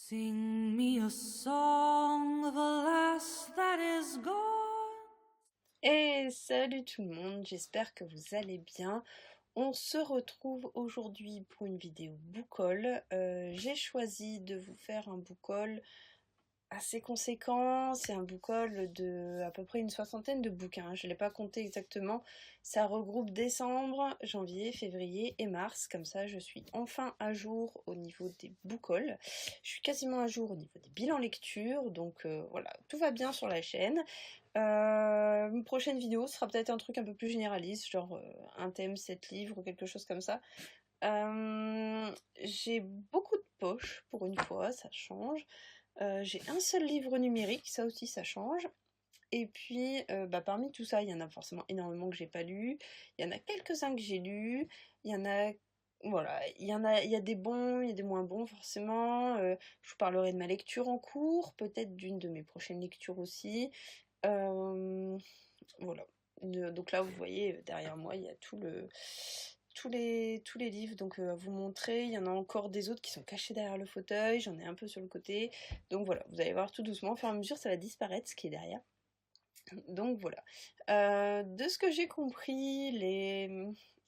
Sing me a song of a lass that is gone. Et salut tout le monde, j'espère que vous allez bien. On se retrouve aujourd'hui pour une vidéo book haul. J'ai choisi de vous faire un book haul assez conséquent. C'est un book haul de à peu près une soixantaine de bouquins. Je ne l'ai pas compté exactement. Ça regroupe décembre, janvier, février et mars. Comme ça, je suis enfin à jour au niveau des book hauls. Je suis quasiment à jour au niveau des bilans lecture. Donc voilà, tout va bien sur la chaîne. Une prochaine vidéo sera peut-être un truc un peu plus généraliste, genre un thème, 7 livres ou quelque chose comme ça. J'ai beaucoup de poches pour une fois, ça change. J'ai un seul livre numérique, ça aussi ça change. Et puis parmi tout ça, il y en a forcément énormément que j'ai pas lu. Il y en a quelques-uns que j'ai lus. Il y en a, voilà, il y a des bons, il y a des moins bons forcément. Je vous parlerai de ma lecture en cours, peut-être d'une de mes prochaines lectures aussi. Voilà. Donc là, vous voyez, derrière moi, il y a tous les livres donc, à vous montrer. Il y en a encore des autres qui sont cachés derrière le fauteuil. J'en ai un peu sur le côté. Donc voilà, vous allez voir tout doucement. Au fur et à mesure, ça va disparaître ce qui est derrière. Donc voilà. De ce que j'ai compris,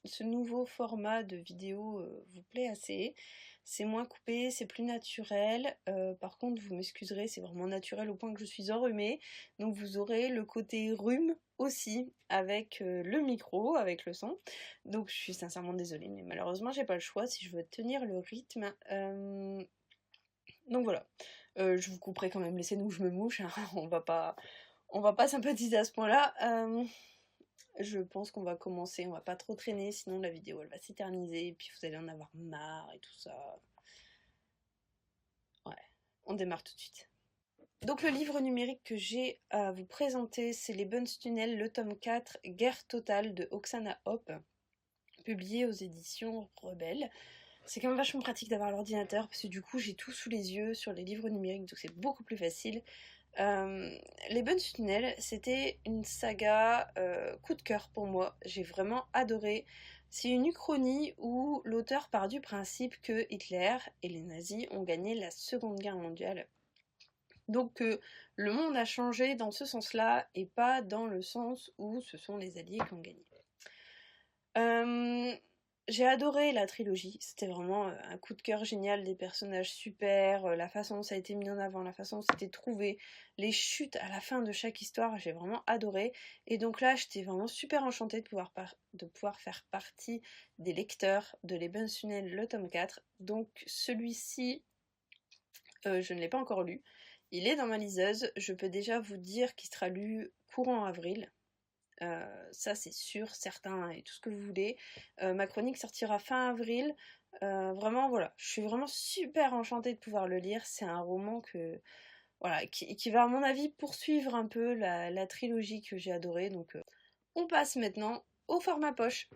ce nouveau format de vidéo vous plaît assez. C'est moins coupé, c'est plus naturel. Par contre, vous m'excuserez, c'est vraiment naturel au point que je suis enrhumée. Donc vous aurez le côté rhume aussi avec le micro, avec le son. Donc je suis sincèrement désolée, mais malheureusement j'ai pas le choix si je veux tenir le rythme. Donc voilà. Je vous couperai quand même les scènes où je me mouche, hein. On va pas sympathiser à ce point-là. Je pense qu'on va commencer, on va pas trop traîner, sinon la vidéo elle va s'éterniser, et puis vous allez en avoir marre et tout ça. Ouais, on démarre tout de suite. Donc le livre numérique que j'ai à vous présenter, c'est Les Bones Tunnels, le tome 4, Guerre totale de Oksana Hope, publié aux éditions Rebelle. C'est quand même vachement pratique d'avoir l'ordinateur, parce que du coup j'ai tout sous les yeux sur les livres numériques, donc c'est beaucoup plus facile. Les Bones Tunnels, c'était une saga coup de cœur pour moi. J'ai vraiment adoré. C'est une uchronie où l'auteur part du principe que Hitler et les nazis ont gagné la Seconde Guerre mondiale. Donc le monde a changé dans ce sens-là et pas dans le sens où ce sont les Alliés qui ont gagné. J'ai adoré la trilogie, c'était vraiment un coup de cœur génial, des personnages super, la façon dont ça a été mis en avant, la façon dont c'était trouvé, les chutes à la fin de chaque histoire, j'ai vraiment adoré. Et donc là, j'étais vraiment super enchantée de pouvoir faire partie des lecteurs de Les Bones Tunnels, le tome 4. Donc celui-ci, je ne l'ai pas encore lu. Il est dans ma liseuse, je peux déjà vous dire qu'il sera lu courant avril. Ça c'est sûr, certain et tout ce que vous voulez. Ma chronique sortira fin avril. Vraiment voilà, je suis vraiment super enchantée de pouvoir le lire. C'est un roman voilà, qui va à mon avis poursuivre un peu la trilogie que j'ai adorée. Donc on passe maintenant au format poche.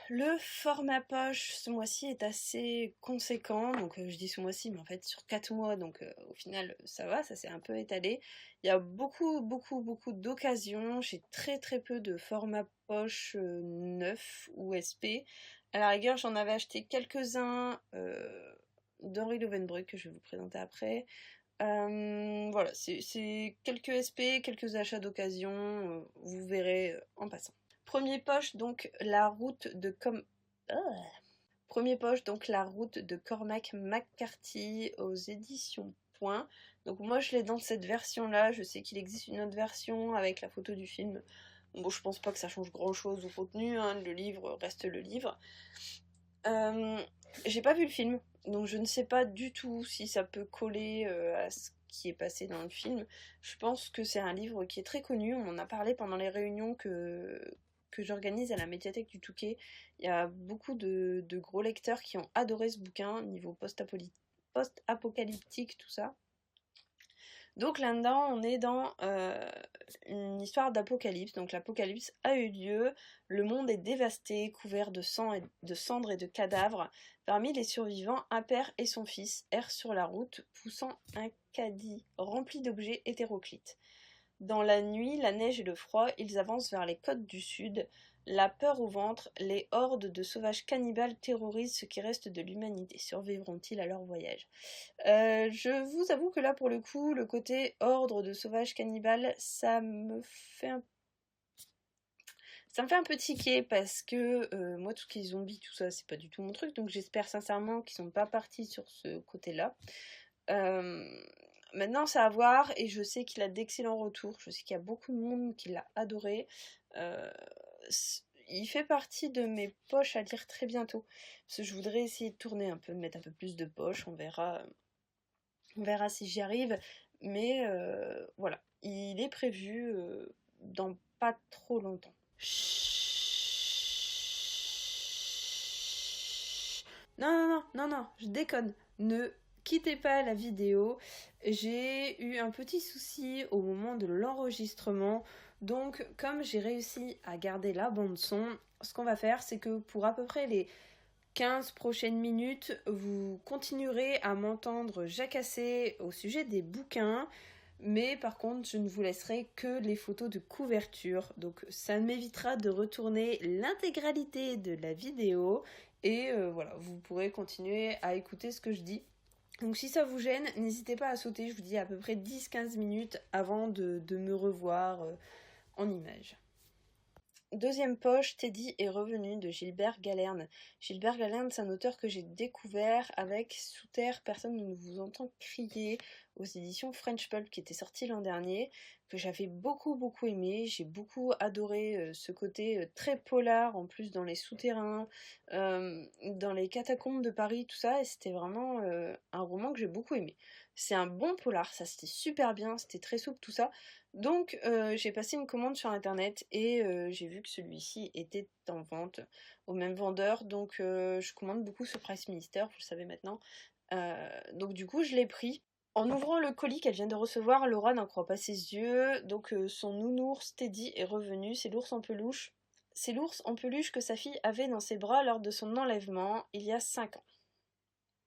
Le format poche ce mois-ci est assez conséquent, donc je dis ce mois-ci, mais en fait sur 4 mois, donc au final ça va, ça s'est un peu étalé. Il y a beaucoup d'occasions, j'ai très peu de formats poche neufs ou SP. À la rigueur, j'en avais acheté quelques-uns d'Henri Lovenbruck que je vais vous présenter après. Voilà, c'est quelques SP, quelques achats d'occasion, vous verrez en passant. Premier poche, donc la route de Premier poche, donc la route de Cormac McCarthy aux éditions Point. Donc moi je l'ai dans cette version-là. Je sais qu'il existe une autre version avec la photo du film. Bon, je pense pas que ça change grand-chose au contenu, hein. Le livre reste le livre. J'ai pas vu le film, donc je ne sais pas du tout si ça peut coller à ce qui est passé dans le film. Je pense que c'est un livre qui est très connu. On en a parlé pendant les réunions que j'organise à la médiathèque du Touquet. Il y a beaucoup de gros lecteurs qui ont adoré ce bouquin, niveau post-apocalyptique, tout ça. Donc là-dedans, on est dans une histoire d'apocalypse. Donc l'apocalypse a eu lieu, le monde est dévasté, couvert de sang et de cendres et de cadavres. Parmi les survivants, un père et son fils errent sur la route, poussant un caddie rempli d'objets hétéroclites. Dans la nuit, la neige et le froid, ils avancent vers les côtes du sud. La peur au ventre, les hordes de sauvages cannibales terrorisent ce qui reste de l'humanité. Survivront-ils à leur voyage? Je vous avoue que là, pour le coup, le côté ordre de sauvages cannibales, ça me fait un peu tiquer parce que moi, tout ce qui est zombies, tout ça, c'est pas du tout mon truc. Donc j'espère sincèrement qu'ils sont pas partis sur ce côté-là. Euh, Maintenant, c'est à voir et je sais qu'il a d'excellents retours. Je sais qu'il y a beaucoup de monde qui l'a adoré. Euh, il fait partie de mes poches à lire très bientôt. Parce que je voudrais essayer de tourner un peu, de mettre un peu plus de poches. On verra si j'y arrive. Mais voilà, il est prévu dans pas trop longtemps. Non, non, non, non, non, je déconne. Ne quittez pas la vidéo. J'ai eu un petit souci au moment de l'enregistrement. Donc, comme j'ai réussi à garder la bande son, ce qu'on va faire, c'est que pour à peu près les 15 prochaines minutes, vous continuerez à m'entendre jacasser au sujet des bouquins. Mais par contre, je ne vous laisserai que les photos de couverture. Donc ça m'évitera de retourner l'intégralité de la vidéo. Et voilà, vous pourrez continuer à écouter ce que je dis. Donc si ça vous gêne, n'hésitez pas à sauter, je vous dis à peu près 10-15 minutes avant de me revoir en images. Deuxième poche, Teddy est revenu de Gilbert Galerne. Gilbert Galerne, c'est un auteur que j'ai découvert avec Sous terre, personne ne vous entend crier aux éditions French Pulp qui était sorti l'an dernier, que j'avais beaucoup aimé. J'ai beaucoup adoré ce côté très polar, en plus dans les souterrains, dans les catacombes de Paris, tout ça, et c'était vraiment un roman que j'ai beaucoup aimé. C'est un bon polar, ça c'était super bien, c'était très souple, tout ça. Donc j'ai passé une commande sur internet et j'ai vu que celui-ci était en vente au même vendeur. Donc je commande beaucoup sur Price Minister, vous le savez maintenant. Donc du coup je l'ai pris. En ouvrant le colis qu'elle vient de recevoir, Laura n'en croit pas ses yeux. Donc son nounours Teddy est revenu, c'est l'ours en peluche. C'est l'ours en peluche que sa fille avait dans ses bras lors de son enlèvement il y a 5 ans.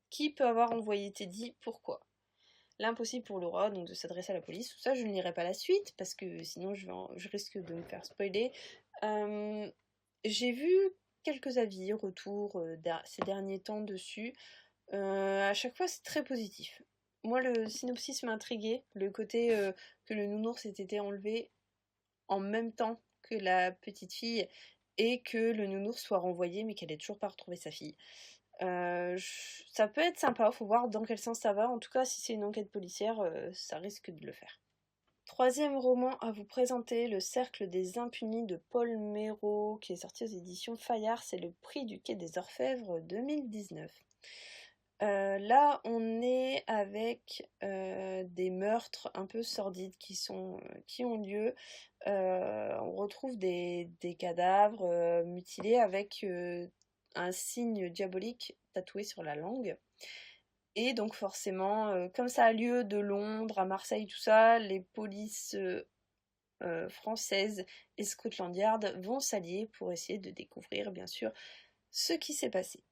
Qui peut avoir envoyé Teddy? Pourquoi? L'impossible pour Laura, donc de s'adresser à la police. Tout ça, je ne lirai pas la suite, parce que sinon je risque de me faire spoiler. J'ai vu quelques avis, retours ces derniers temps dessus. À chaque fois, c'est très positif. Moi, le synopsis m'a intrigué. Le côté que le nounours ait été enlevé en même temps que la petite fille et que le nounours soit renvoyé, mais qu'elle ait toujours pas retrouvé sa fille. Ça peut être sympa, faut voir dans quel sens ça va. En tout cas, si c'est une enquête policière, ça risque de le faire. Troisième roman à vous présenter, Le Cercle des Impunis de Paul Méreau, qui est sorti aux éditions Fayard. C'est le prix du Quai des Orfèvres 2019. Là, on est avec des meurtres un peu sordides qui ont lieu. On retrouve des cadavres mutilés avec un signe diabolique tatoué sur la langue. Et donc forcément, comme ça a lieu de Londres à Marseille, tout ça, les polices françaises et Scotland Yard vont s'allier pour essayer de découvrir, bien sûr, ce qui s'est passé.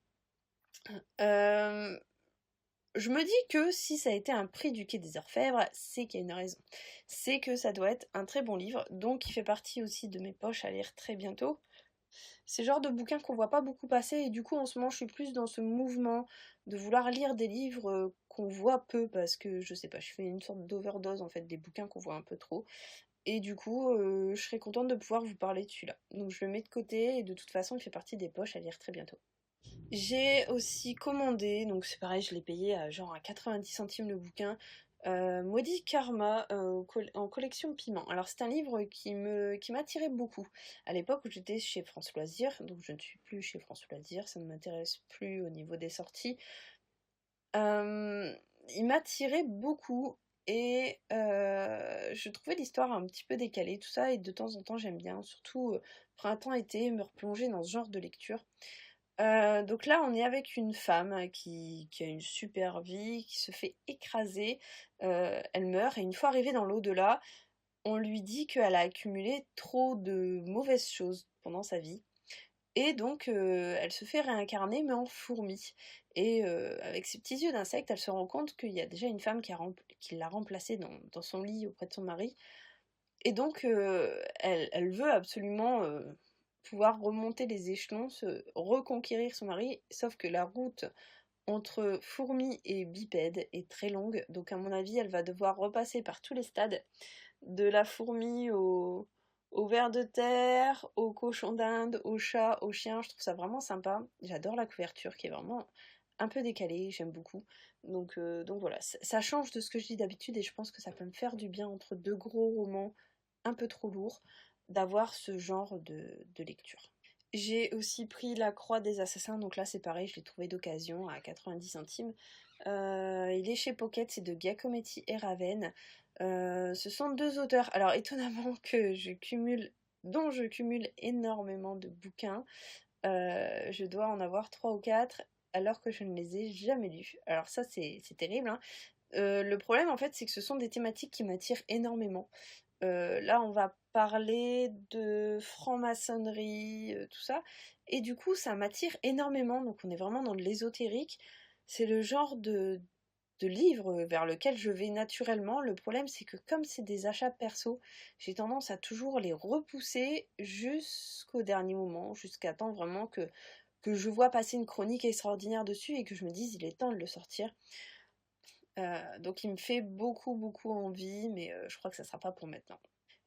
Je me dis que si ça a été un prix du Quai des Orfèvres, c'est qu'il y a une raison. C'est que ça doit être un très bon livre, donc il fait partie aussi de mes poches à lire très bientôt. C'est le genre de bouquin qu'on voit pas beaucoup passer et du coup en ce moment je suis plus dans ce mouvement de vouloir lire des livres qu'on voit peu parce que je sais pas, je fais une sorte d'overdose en fait des bouquins qu'on voit un peu trop. Et du coup je serais contente de pouvoir vous parler de celui-là. Donc je le mets de côté et de toute façon il fait partie des poches à lire très bientôt. J'ai aussi commandé, donc c'est pareil, je l'ai payé à genre à 90 centimes le bouquin, Maudit Karma en collection Piment. Alors c'est un livre qui m'attirait beaucoup. À l'époque où j'étais chez France Loisirs, donc je ne suis plus chez France Loisirs, ça ne m'intéresse plus au niveau des sorties. Il m'attirait beaucoup et je trouvais l'histoire un petit peu décalée, tout ça, et de temps en temps j'aime bien, surtout printemps-été, me replonger dans ce genre de lecture. Donc là, on est avec une femme qui a une super vie, qui se fait écraser, elle meurt, et une fois arrivée dans l'au-delà, on lui dit qu'elle a accumulé trop de mauvaises choses pendant sa vie, et donc elle se fait réincarner, mais en fourmi. Et avec ses petits yeux d'insecte, elle se rend compte qu'il y a déjà une femme qui l'a remplacée dans son lit auprès de son mari, et donc elle veut absolument pouvoir remonter les échelons, reconquérir son mari, sauf que la route entre fourmi et bipède est très longue, donc à mon avis elle va devoir repasser par tous les stades, de la fourmi au ver de terre, au cochon d'Inde, au chat, au chien. Je trouve ça vraiment sympa. J'adore la couverture qui est vraiment un peu décalée, j'aime beaucoup. Donc voilà, ça change de ce que je lis d'habitude et je pense que ça peut me faire du bien entre deux gros romans un peu trop lourds d'avoir ce genre de lecture. J'ai aussi pris La Croix des Assassins, donc là c'est pareil, je l'ai trouvé d'occasion à 90 centimes. Il est chez Pocket, c'est de Giacometti et Raven. Ce sont deux auteurs, alors étonnamment dont je cumule énormément de bouquins. Je dois en avoir 3 ou 4 alors que je ne les ai jamais lus. Alors ça c'est terrible, hein. Le problème en fait c'est que ce sont des thématiques qui m'attirent énormément. Là, on va parler de franc-maçonnerie, tout ça. Et du coup, ça m'attire énormément. Donc, on est vraiment dans de l'ésotérique. C'est le genre de livre vers lequel je vais naturellement. Le problème, c'est que comme c'est des achats perso, j'ai tendance à toujours les repousser jusqu'au dernier moment, jusqu'à temps vraiment que je vois passer une chronique extraordinaire dessus et que je me dise, il est temps de le sortir. Donc il me fait beaucoup beaucoup envie, mais je crois que ça sera pas pour maintenant.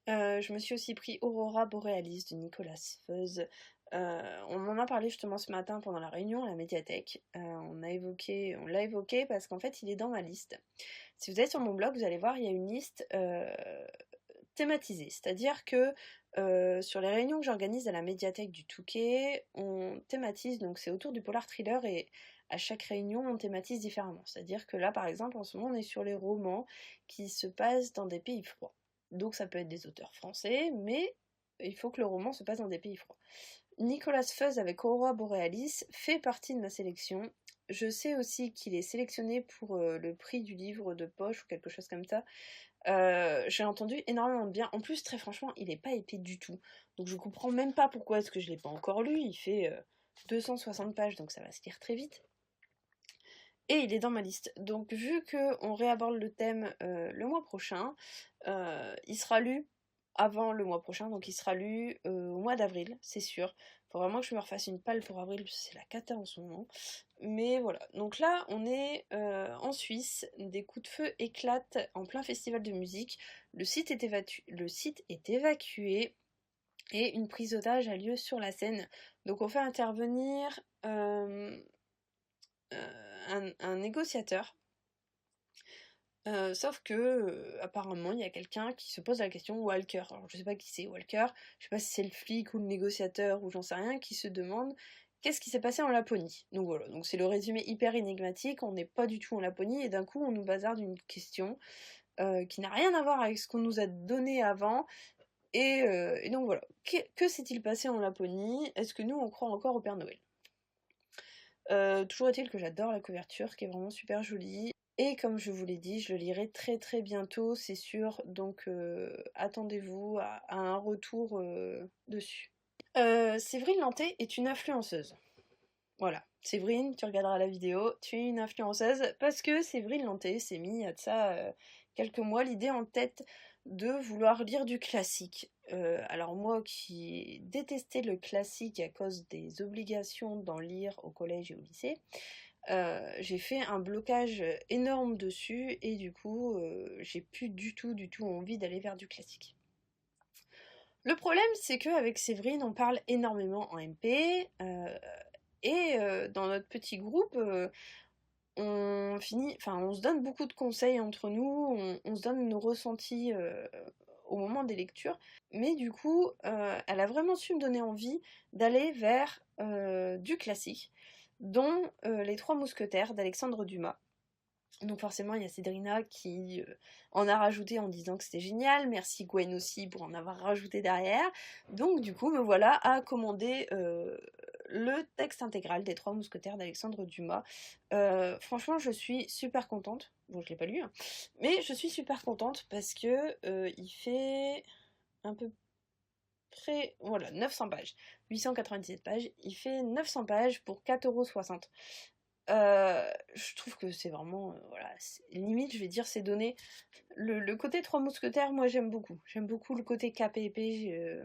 Je me suis aussi pris Aurora Borealis de Nicolas Feuze. On en a parlé justement ce matin pendant la réunion à la médiathèque. On l'a évoqué parce qu'en fait il est dans ma liste. Si vous êtes sur mon blog, vous allez voir, il y a une liste thématisée. C'est-à-dire que sur les réunions que j'organise à la médiathèque du Touquet, on thématise, donc c'est autour du polar thriller et à chaque réunion on thématise différemment. C'est-à-dire que là par exemple en ce moment on est sur les romans qui se passent dans des pays froids. Donc ça peut être des auteurs français, mais il faut que le roman se passe dans des pays froids. Nicolas Feuze avec Aurora Borealis fait partie de ma sélection. Je sais aussi qu'il est sélectionné pour le prix du livre de poche ou quelque chose comme ça. J'ai entendu énormément de bien. En plus, très franchement, il est pas épais du tout. Donc je comprends même pas pourquoi est-ce que je l'ai pas encore lu. Il fait 260 pages, donc ça va se lire très vite. Et il est dans ma liste. Donc vu qu'on réaborde le thème le mois prochain, il sera lu avant le mois prochain, donc il sera lu au mois d'avril, c'est sûr. Faut vraiment que je me refasse une palle pour avril, parce que c'est la cata en ce moment. Mais voilà, donc là on est en Suisse, des coups de feu éclatent en plein festival de musique, le site est évacué et une prise d'otage a lieu sur la scène. Donc on fait intervenir un négociateur. Sauf que apparemment il y a quelqu'un qui se pose la question, Walker, alors je sais pas qui c'est Walker, je sais pas si c'est le flic ou le négociateur ou j'en sais rien, qui se demande qu'est-ce qui s'est passé en Laponie. Donc voilà, donc c'est le résumé hyper énigmatique, on n'est pas du tout en Laponie et d'un coup on nous bazarde une question qui n'a rien à voir avec ce qu'on nous a donné avant. Et donc voilà, que s'est-il passé en Laponie? Est-ce que nous on croit encore au Père Noël? Toujours est-il que j'adore la couverture qui est vraiment super jolie. Et comme je vous l'ai dit, je le lirai très très bientôt, c'est sûr, donc attendez-vous à un retour dessus. Séverine Lanté est une influenceuse. Voilà, Séverine, tu regarderas la vidéo, tu es une influenceuse, parce que Séverine Lanté s'est mis à ça quelques mois l'idée en tête de vouloir lire du classique. Alors moi qui détestais le classique à cause des obligations d'en lire au collège et au lycée, j'ai fait un blocage énorme dessus et du coup j'ai plus du tout envie d'aller vers du classique. Le problème c'est qu'avec Séverine on parle énormément en MP et dans notre petit groupe on se donne beaucoup de conseils entre nous, on se donne nos ressentis au moment des lectures, mais du coup elle a vraiment su me donner envie d'aller vers du classique, dont Les Trois Mousquetaires d'Alexandre Dumas. Donc forcément, il y a Cédrina qui en a rajouté en disant que c'était génial. Merci Gwen aussi pour en avoir rajouté derrière. Donc du coup, me voilà à commander le texte intégral des Trois Mousquetaires d'Alexandre Dumas. Franchement, je suis super contente. Bon, je l'ai pas lu, hein, mais je suis super contente parce que il fait un peu près, voilà, 900 pages. 897 pages. Il fait 900 pages pour 4,60 €. Je trouve que c'est vraiment, voilà, limite, je vais dire, c'est donné. Le côté Trois Mousquetaires, moi j'aime beaucoup. J'aime beaucoup le côté cap et épée.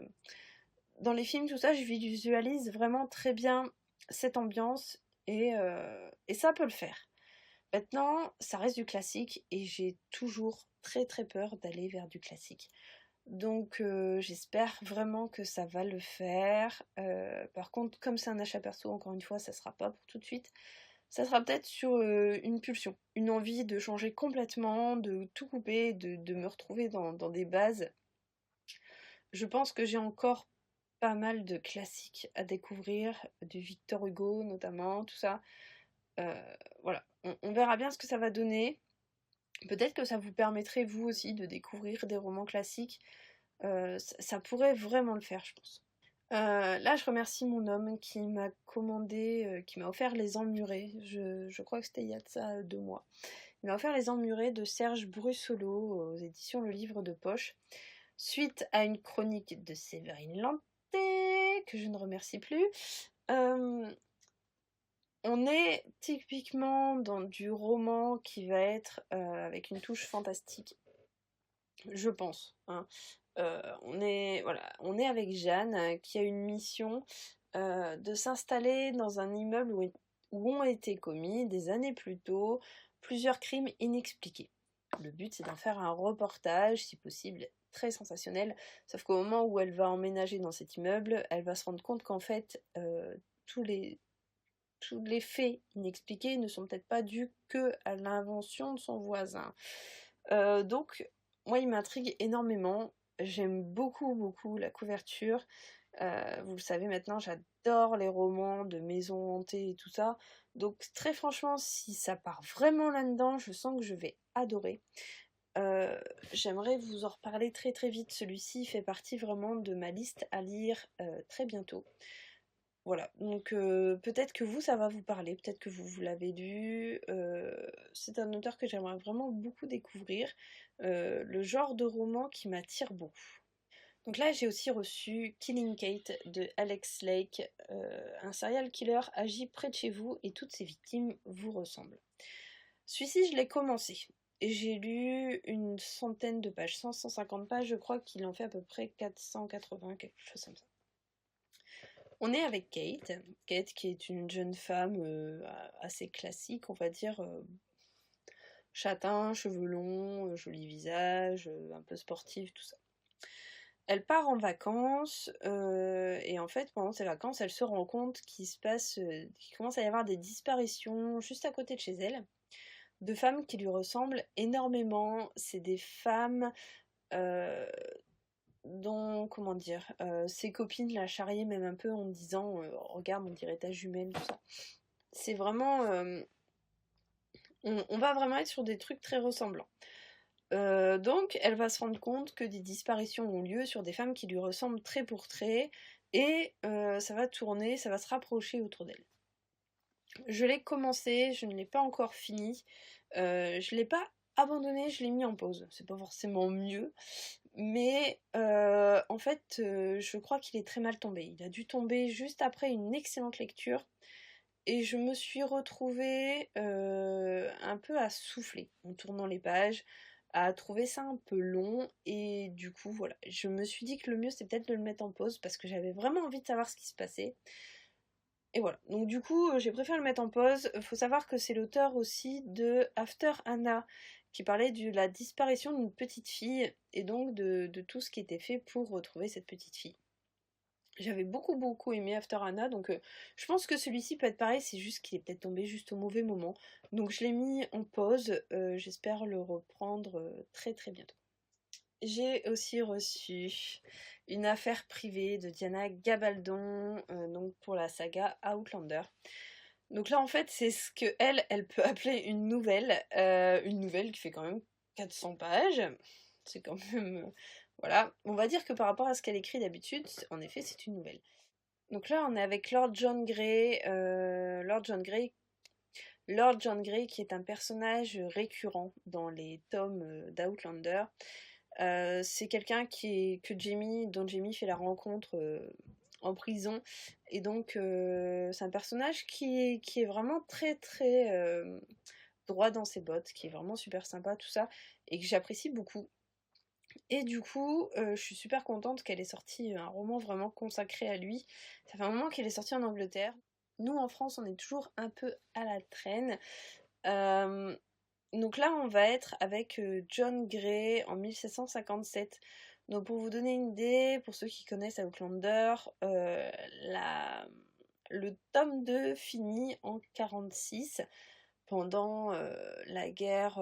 dans les films, tout ça, je visualise vraiment très bien cette ambiance et ça peut le faire. Maintenant, ça reste du classique et j'ai toujours très très peur d'aller vers du classique. Donc j'espère vraiment que ça va le faire. Par contre, comme c'est un achat perso, encore une fois, ça sera pas pour tout de suite. Ça sera peut-être sur une pulsion, une envie de changer complètement, de tout couper, de me retrouver dans des bases. Je pense que j'ai encore pas mal de classiques à découvrir, du Victor Hugo notamment, tout ça. Euh, voilà, on verra bien ce que ça va donner. Peut-être que ça vous permettrait vous aussi de découvrir des romans classiques. Ça pourrait vraiment le faire, je pense. Là, je remercie mon homme qui m'a commandé, qui m'a offert Les Emmurés. Je crois que c'était il y a de ça 2 mois. Il m'a offert Les Emmurés de Serge Brussolo aux éditions Le Livre de Poche, suite à une chronique de Séverine Lanté, que je ne remercie plus. On est typiquement dans du roman qui va être avec une touche fantastique, je pense, hein. On est avec Jeanne qui a une mission de s'installer dans un immeuble où ont été commis des années plus tôt plusieurs crimes inexpliqués. Le but c'est d'en faire un reportage, si possible très sensationnel, sauf qu'au moment où elle va emménager dans cet immeuble, elle va se rendre compte qu'en fait tous les faits inexpliqués ne sont peut-être pas dus que à l'invention de son voisin. Donc moi il m'intrigue énormément. J'aime beaucoup beaucoup la couverture. Vous le savez maintenant, j'adore les romans de maisons hantées et tout ça. Donc très franchement, si ça part vraiment là-dedans, je sens que je vais adorer. J'aimerais vous en reparler très très vite. Celui-ci fait partie vraiment de ma liste à lire très bientôt. Voilà, donc peut-être que vous, ça va vous parler, peut-être que vous l'avez lu. C'est un auteur que j'aimerais vraiment beaucoup découvrir. Le genre de roman qui m'attire beaucoup. Donc là, j'ai aussi reçu Killing Kate de Alex Lake. Un serial killer agit près de chez vous et toutes ses victimes vous ressemblent. Celui-ci, je l'ai commencé. Et j'ai lu une centaine de pages, 150 pages, je crois qu'il en fait à peu près 480, quelque chose comme ça. On est avec Kate qui est une jeune femme assez classique, on va dire, châtain, cheveux longs, joli visage, un peu sportive, tout ça. Elle part en vacances et en fait pendant ses vacances elle se rend compte qu'il commence à y avoir des disparitions juste à côté de chez elle, de femmes qui lui ressemblent énormément. C'est des femmes dont, comment dire, ses copines la charriaient même un peu en disant regarde on dirait ta jumelle, tout ça. C'est vraiment on va vraiment être sur des trucs très ressemblants. Donc elle va se rendre compte que des disparitions ont lieu sur des femmes qui lui ressemblent trait pour trait et ça va tourner, ça va se rapprocher autour d'elle. Je l'ai commencé, je ne l'ai pas encore fini, je l'ai pas abandonné, je l'ai mis en pause. C'est pas forcément mieux, mais en fait je crois qu'il est très mal tombé. Il a dû tomber juste après une excellente lecture et je me suis retrouvée un peu à souffler en tournant les pages, à trouver ça un peu long et du coup voilà, je me suis dit que le mieux c'était peut-être de le mettre en pause parce que j'avais vraiment envie de savoir ce qui se passait. Et voilà, donc du coup j'ai préféré le mettre en pause. Faut savoir que c'est l'auteur aussi de After Anna qui parlait de la disparition d'une petite fille et donc de tout ce qui était fait pour retrouver cette petite fille. J'avais beaucoup beaucoup aimé After Anna, donc je pense que celui-ci peut être pareil, c'est juste qu'il est peut-être tombé juste au mauvais moment. Donc je l'ai mis en pause, j'espère le reprendre très très bientôt. J'ai aussi reçu Une affaire privée de Diana Gabaldon, donc pour la saga Outlander. Donc là en fait c'est ce que elle peut appeler une nouvelle qui fait quand même 400 pages. C'est quand même... voilà, on va dire que par rapport à ce qu'elle écrit d'habitude, en effet c'est une nouvelle. Donc là on est avec Lord John Grey, Lord John Grey qui est un personnage récurrent dans les tomes d'Outlander. C'est quelqu'un dont Jamie fait la rencontre en prison. Et donc c'est un personnage qui est vraiment très très droit dans ses bottes, qui est vraiment super sympa, tout ça, et que j'apprécie beaucoup. Et du coup, je suis super contente qu'elle ait sorti un roman vraiment consacré à lui. Ça fait un moment qu'il est sorti en Angleterre. Nous, en France, on est toujours un peu à la traîne. Donc là, on va être avec John Gray en 1757. Donc pour vous donner une idée, pour ceux qui connaissent Outlander, le tome 2 finit en 46 pendant la guerre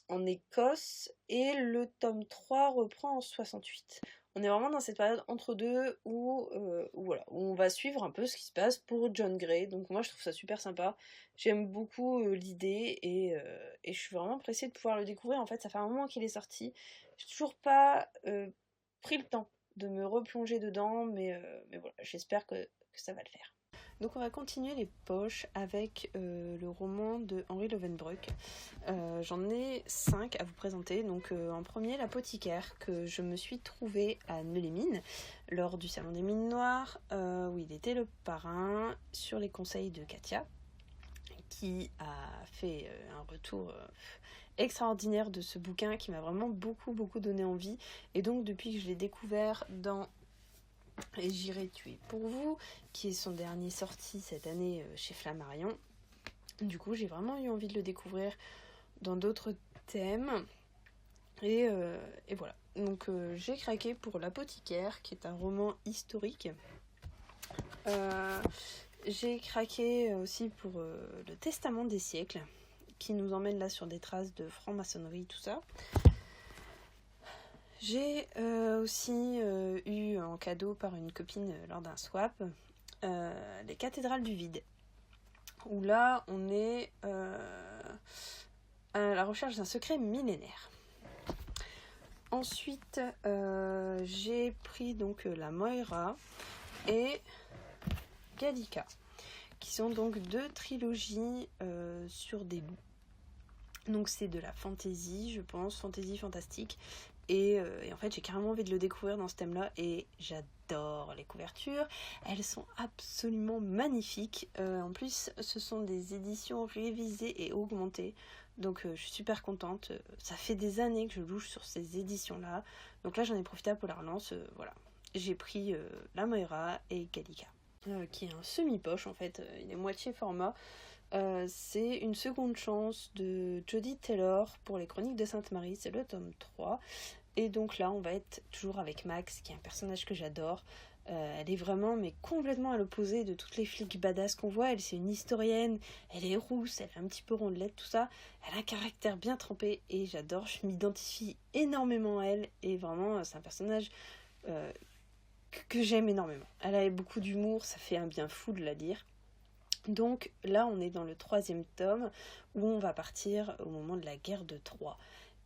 en Écosse et le tome 3 reprend en 68. On est vraiment dans cette période entre deux où voilà, où on va suivre un peu ce qui se passe pour John Gray. Donc moi je trouve ça super sympa. J'aime beaucoup l'idée et je suis vraiment pressée de pouvoir le découvrir. En fait, ça fait un moment qu'il est sorti. J'ai toujours pas pris le temps de me replonger dedans, mais voilà, j'espère que ça va le faire. Donc on va continuer les poches avec le roman de Henri Lovenbroek. J'en ai 5 à vous présenter. Donc en premier, L'apothicaire, que je me suis trouvée à Neules-les-Mines lors du Salon des Mines Noires, où il était le parrain sur les conseils de Katia, qui a fait un retour extraordinaire de ce bouquin qui m'a vraiment beaucoup donné envie. Et donc depuis que je l'ai découvert dans Et J'irai tuer pour vous, qui est son dernier sorti cette année chez Flammarion. Du coup, j'ai vraiment eu envie de le découvrir dans d'autres thèmes. Et voilà. Donc, j'ai craqué pour L'apothicaire, qui est un roman historique. J'ai craqué aussi pour Le Testament des siècles, qui nous emmène là sur des traces de franc-maçonnerie, tout ça. J'ai aussi eu en cadeau par une copine lors d'un swap Les cathédrales du vide, où là on est à la recherche d'un secret millénaire. Ensuite j'ai pris donc la Moira et Gallica, qui sont donc 2 trilogies sur des loups. Donc c'est de la fantasy, je pense, fantasy fantastique. Et en fait, j'ai carrément envie de le découvrir dans ce thème-là. Et j'adore les couvertures. Elles sont absolument magnifiques. En plus, ce sont des éditions révisées et augmentées. Donc je suis super contente. Ça fait des années que je louche sur ces éditions-là. Donc là, j'en ai profité pour la relance. Voilà. J'ai pris la Moira et Gallica, qui est un semi-poche en fait. Il est moitié format. C'est une seconde chance de Jodie Taylor pour les Chroniques de Sainte-Marie, c'est le tome 3. Et donc là, on va être toujours avec Max, qui est un personnage que j'adore. Elle est vraiment, mais complètement à l'opposé de toutes les flics badass qu'on voit. Elle, c'est une historienne, elle est rousse, elle est un petit peu rondelette, tout ça. Elle a un caractère bien trempé et j'adore, je m'identifie énormément à elle. Et vraiment, c'est un personnage que j'aime énormément. Elle a beaucoup d'humour, ça fait un bien fou de la lire. Donc là, on est dans le 3e tome où on va partir au moment de la guerre de Troie.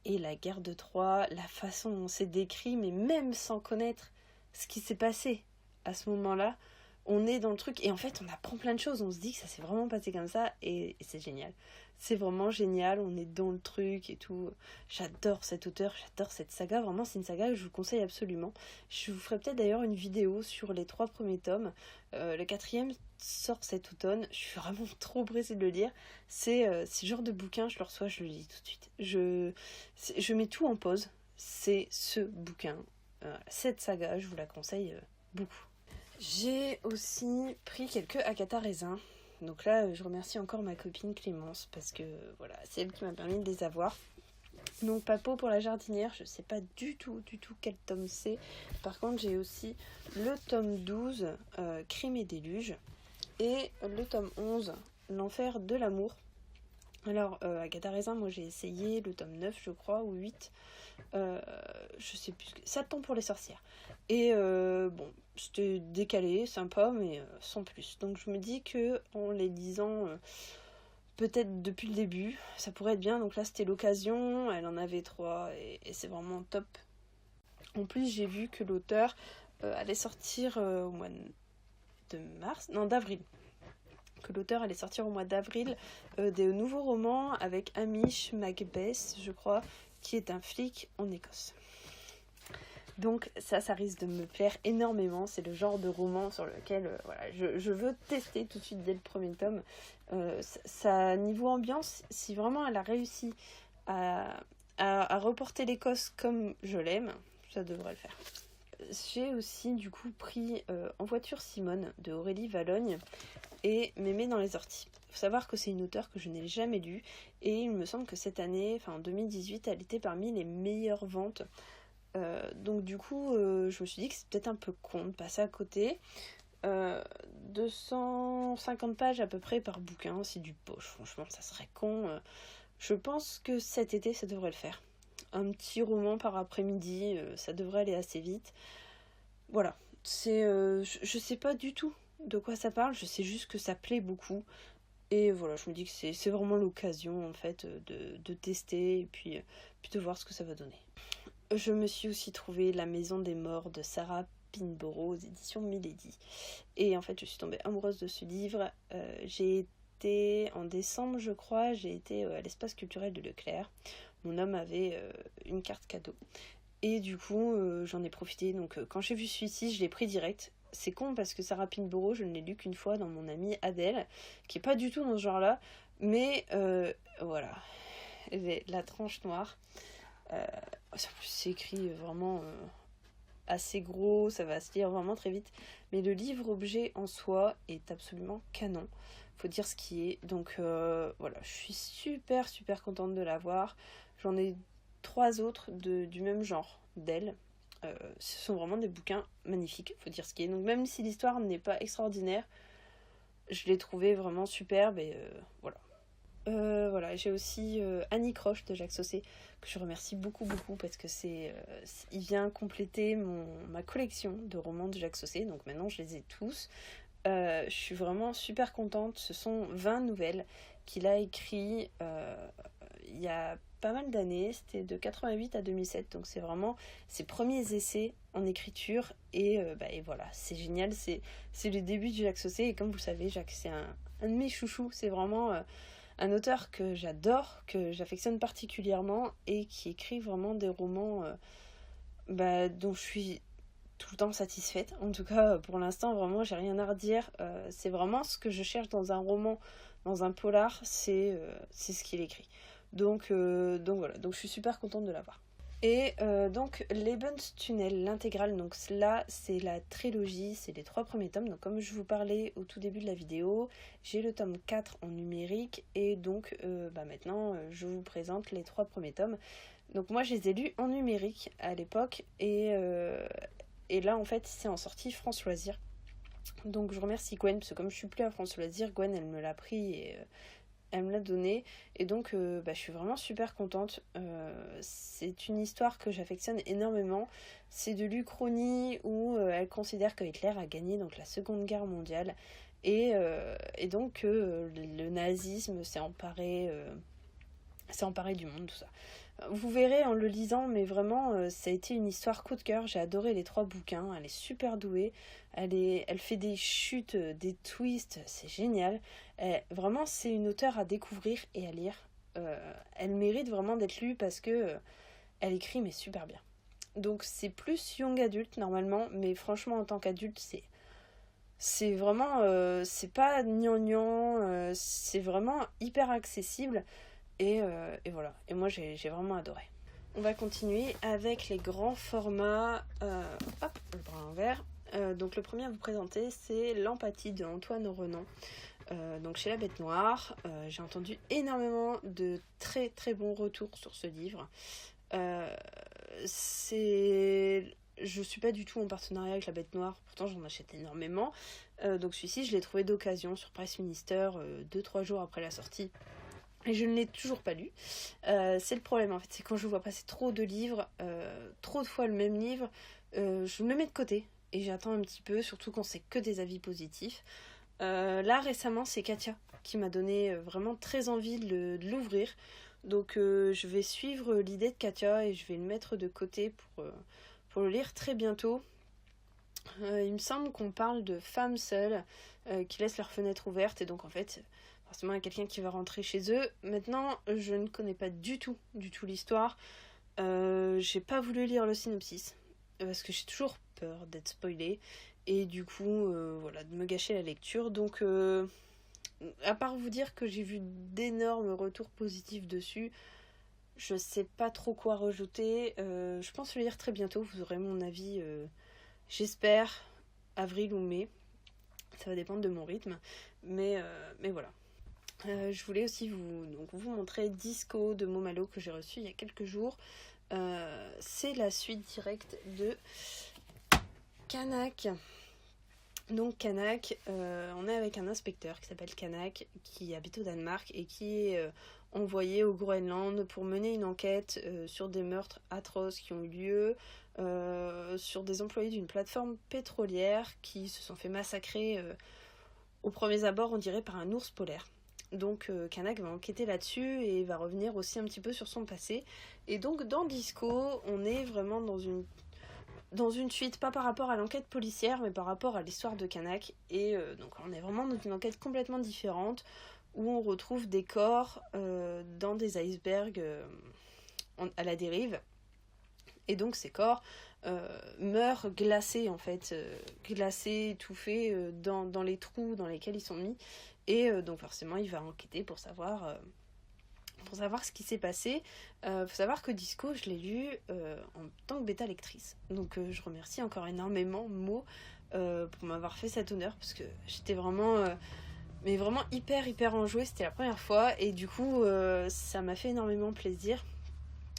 Et la guerre de Troie, la façon dont c'est décrit, mais même sans connaître ce qui s'est passé à ce moment-là, on est dans le truc et en fait on apprend plein de choses, on se dit que ça s'est vraiment passé comme ça et c'est génial. C'est vraiment génial, on est dans le truc et tout. J'adore cet auteur, j'adore cette saga, vraiment c'est une saga que je vous conseille absolument. Je vous ferai peut-être d'ailleurs une vidéo sur les 3 premiers tomes. Le 4e sort cet automne, je suis vraiment trop pressée de le lire. C'est ce genre de bouquin, je le reçois, je le lis tout de suite. Je mets tout en pause, c'est ce bouquin. Cette saga, je vous la conseille beaucoup. J'ai aussi pris quelques Agatha Raisin. Donc là, je remercie encore ma copine Clémence parce que voilà, c'est elle qui m'a permis de les avoir. Donc Papo pour la jardinière, je sais pas du tout quel tome c'est. Par contre, j'ai aussi le tome 12, Crime et déluge, et le tome 11, L'enfer de l'amour. Alors, Agatha Raisin, moi j'ai essayé le tome 9, je crois, ou 8. Je sais plus. Satan pour les sorcières. Et bon, c'était décalé, sympa, mais sans plus. Donc je me dis que en les lisant peut-être depuis le début, ça pourrait être bien. Donc là, c'était l'occasion. Elle en avait 3 et c'est vraiment top. En plus, j'ai vu que l'auteur allait sortir au mois de mars, non, d'avril. Que l'auteur allait sortir au mois d'avril des nouveaux romans avec Hamish Macbeth, je crois, qui est un flic en Écosse. Donc ça risque de me plaire énormément. C'est le genre de roman sur lequel voilà, je veux tester tout de suite dès le premier tome. Ça, niveau ambiance, si vraiment elle a réussi à à reporter l'Écosse comme je l'aime, ça devrait le faire. J'ai aussi du coup pris En voiture Simone de Aurélie Vallogne et Mémé dans les orties. Il faut savoir que c'est une auteure que je n'ai jamais lue et il me semble que cette année, enfin en 2018, elle était parmi les meilleures ventes. Donc du coup, je me suis dit que c'est peut-être un peu con de passer à côté. 250 pages à peu près par bouquin, c'est du poche, franchement ça serait con. Je pense que cet été ça devrait le faire. Un petit roman par après-midi, ça devrait aller assez vite. Voilà, je sais pas du tout de quoi ça parle, je sais juste que ça plaît beaucoup. Et voilà, je me dis que c'est vraiment l'occasion en fait de tester et puis de voir ce que ça va donner. Je me suis aussi trouvé La Maison des Morts de Sarah Pinborough aux éditions Milady. Et en fait, je suis tombée amoureuse de ce livre. J'ai été, en décembre je crois, j'ai été à l'espace culturel de Leclerc. Mon homme avait une carte cadeau. Et du coup, j'en ai profité. Donc quand j'ai vu celui-ci, je l'ai pris direct. C'est con parce que Sarah Pinborough, je ne l'ai lu qu'une fois dans mon amie Adèle, qui est pas du tout dans ce genre-là. Mais voilà, la tranche noire. En plus, c'est écrit vraiment assez gros, ça va se lire vraiment très vite. Mais le livre-objet en soi est absolument canon. Faut dire ce qui est. Donc voilà, je suis super super contente de l'avoir. J'en ai 3 autres du même genre d'elle. Ce sont vraiment des bouquins magnifiques, faut dire ce qui est. Donc même si l'histoire n'est pas extraordinaire, je l'ai trouvé vraiment superbe et voilà. Voilà, j'ai aussi Annie Croche de Jacques Saucé, que je remercie beaucoup beaucoup parce que il vient compléter ma collection de romans de Jacques Saucé, donc maintenant je les ai tous. Je suis vraiment super contente, ce sont 20 nouvelles qu'il a écrites il y a pas mal d'années, c'était de 88 à 2007, donc c'est vraiment ses premiers essais en écriture et voilà, c'est génial, c'est le début de Jacques Saucé et comme vous le savez, Jacques c'est un de mes chouchous, c'est vraiment un auteur que j'adore, que j'affectionne particulièrement et qui écrit vraiment des romans dont je suis tout le temps satisfaite. En tout cas, pour l'instant, vraiment, j'ai rien à redire. C'est vraiment ce que je cherche dans un roman, dans un polar, c'est ce qu'il écrit. Donc voilà, donc je suis super contente de l'avoir. Et donc Lebenstunnel, l'intégrale, donc là c'est la trilogie, c'est les 3 premiers tomes. Donc comme je vous parlais au tout début de la vidéo, j'ai le tome 4 en numérique et donc maintenant je vous présente les 3 premiers tomes. Donc moi je les ai lus en numérique à l'époque et là en fait c'est en sortie France Loisirs. Donc je remercie Gwen parce que comme je suis plus à France Loisirs, Gwen elle me l'a pris et elle me l'a donné et donc je suis vraiment super contente. C'est une histoire que j'affectionne énormément. C'est de l'Uchronie où elle considère que Hitler a gagné donc la Seconde Guerre mondiale et donc le nazisme s'est emparé du monde, tout ça. Vous verrez en le lisant, mais vraiment, ça a été une histoire coup de cœur. J'ai adoré les 3 bouquins. Elle est super douée. Elle fait des chutes, des twists. C'est génial. Vraiment, c'est une auteure à découvrir et à lire. Elle mérite vraiment d'être lue parce que elle écrit mais super bien. Donc c'est plus young adulte normalement, mais franchement en tant qu'adulte c'est vraiment c'est pas gnangnan, c'est vraiment hyper accessible. Et voilà. Et moi, j'ai vraiment adoré. On va continuer avec les grands formats. Hop, le bras vert. Donc le premier à vous présenter, c'est L'Empathie de Antoine Renan. Donc chez La Bête Noire. J'ai entendu énormément de très très bons retours sur ce livre. Je suis pas du tout en partenariat avec La Bête Noire, pourtant j'en achète énormément. Donc celui-ci, je l'ai trouvé d'occasion sur Press Minister 2-3 jours après la sortie. Et je ne l'ai toujours pas lu. C'est le problème en fait, c'est quand je vois passer trop de livres, trop de fois le même livre, je me le mets de côté et j'attends un petit peu, surtout quand c'est que des avis positifs. Là récemment c'est Katia qui m'a donné vraiment très envie de l'ouvrir. Donc je vais suivre l'idée de Katia et je vais le mettre de côté pour le lire très bientôt. Il me semble qu'on parle de femmes seules qui laissent leur fenêtre ouverte et donc en fait forcément il y a quelqu'un qui va rentrer chez eux. Maintenant je ne connais pas du tout l'histoire. J'ai pas voulu lire le synopsis parce que j'ai toujours peur d'être spoilée et du coup voilà, de me gâcher la lecture. Donc à part vous dire que j'ai vu d'énormes retours positifs dessus, Je sais pas trop quoi rajouter. Je pense le lire très bientôt. Vous aurez mon avis, j'espère, avril ou mai. Ça va dépendre de mon rythme. Mais voilà. Je voulais aussi vous montrer Disco de Momalo que j'ai reçu il y a quelques jours. C'est la suite directe de Kanak. Donc Kanak, on est avec un inspecteur qui s'appelle Kanak, qui habite au Danemark et qui est envoyé au Groenland pour mener une enquête sur des meurtres atroces qui ont eu lieu, sur des employés d'une plateforme pétrolière qui se sont fait massacrer au premier abord, on dirait, par un ours polaire. Donc Kanak va enquêter là-dessus et va revenir aussi un petit peu sur son passé. Et donc dans Disco, on est vraiment dans une suite, pas par rapport à l'enquête policière, mais par rapport à l'histoire de Kanak. Et donc on est vraiment dans une enquête complètement différente, où on retrouve des corps dans des icebergs à la dérive. Et donc ces corps meurent glacés, en fait, glacés, étouffés dans les trous dans lesquels ils sont mis. Et donc forcément il va enquêter pour savoir ce qui s'est passé. Faut savoir que Disco, je l'ai lu en tant que bêta lectrice. Donc je remercie encore énormément Mo pour m'avoir fait cet honneur, parce que j'étais vraiment mais vraiment hyper enjouée. C'était la première fois et du coup ça m'a fait énormément plaisir.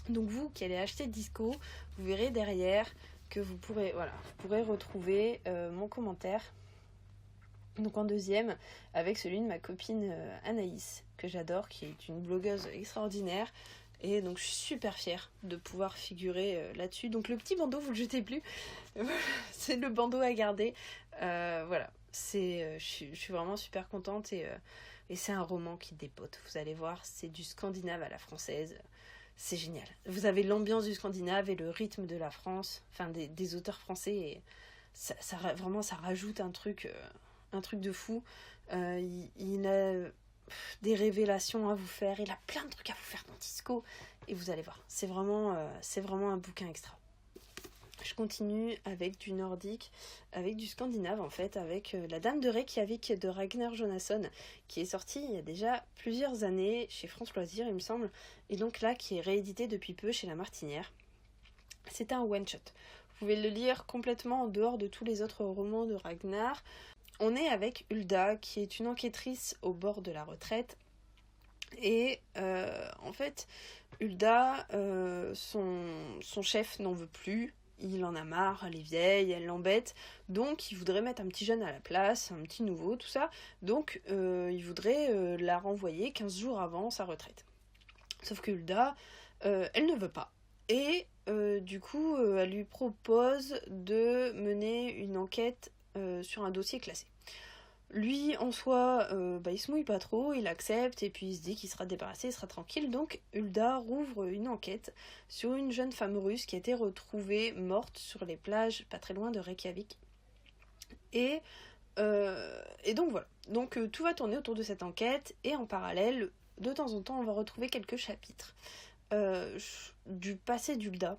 Donc vous qui allez acheter Disco, vous verrez derrière que vous pourrez retrouver mon commentaire, donc en deuxième, avec celui de ma copine Anaïs, que j'adore, qui est une blogueuse extraordinaire. Et donc je suis super fière de pouvoir figurer là-dessus. Donc le petit bandeau, vous le jetez plus. C'est le bandeau à garder. Voilà, je suis vraiment super contente. Et c'est un roman qui dépote. Vous allez voir, c'est du scandinave à la française. C'est génial. Vous avez l'ambiance du scandinave et le rythme de la France, enfin des auteurs français. Et vraiment, ça rajoute un truc de fou. Il a des révélations à vous faire, il a plein de trucs à vous faire dans Disco, et vous allez voir, c'est vraiment un bouquin extra. Je continue avec du nordique, avec du scandinave en fait, avec La Dame de Reykjavik de Ragnar Jonasson, qui est sorti il y a déjà plusieurs années chez France Loisirs il me semble, et donc là qui est réédité depuis peu chez La Martinière. C'est un one-shot. Vous pouvez le lire complètement en dehors de tous les autres romans de Ragnar. On est avec Hulda, qui est une enquêtrice au bord de la retraite. Et en fait, Hulda, son chef n'en veut plus. Il en a marre, elle est vieille, elle l'embête. Donc, il voudrait mettre un petit jeune à la place, un petit nouveau, tout ça. Donc, il voudrait la renvoyer 15 jours avant sa retraite. Sauf que Hulda, elle ne veut pas. Et du coup, elle lui propose de mener une enquête sur un dossier classé. Lui, en soi, il se mouille pas trop, il accepte et puis il se dit qu'il sera débarrassé, il sera tranquille. Donc Hulda rouvre une enquête sur une jeune femme russe qui a été retrouvée morte sur les plages pas très loin de Reykjavik. Et donc voilà. Donc tout va tourner autour de cette enquête et en parallèle, de temps en temps, on va retrouver quelques chapitres du passé d'Hulda.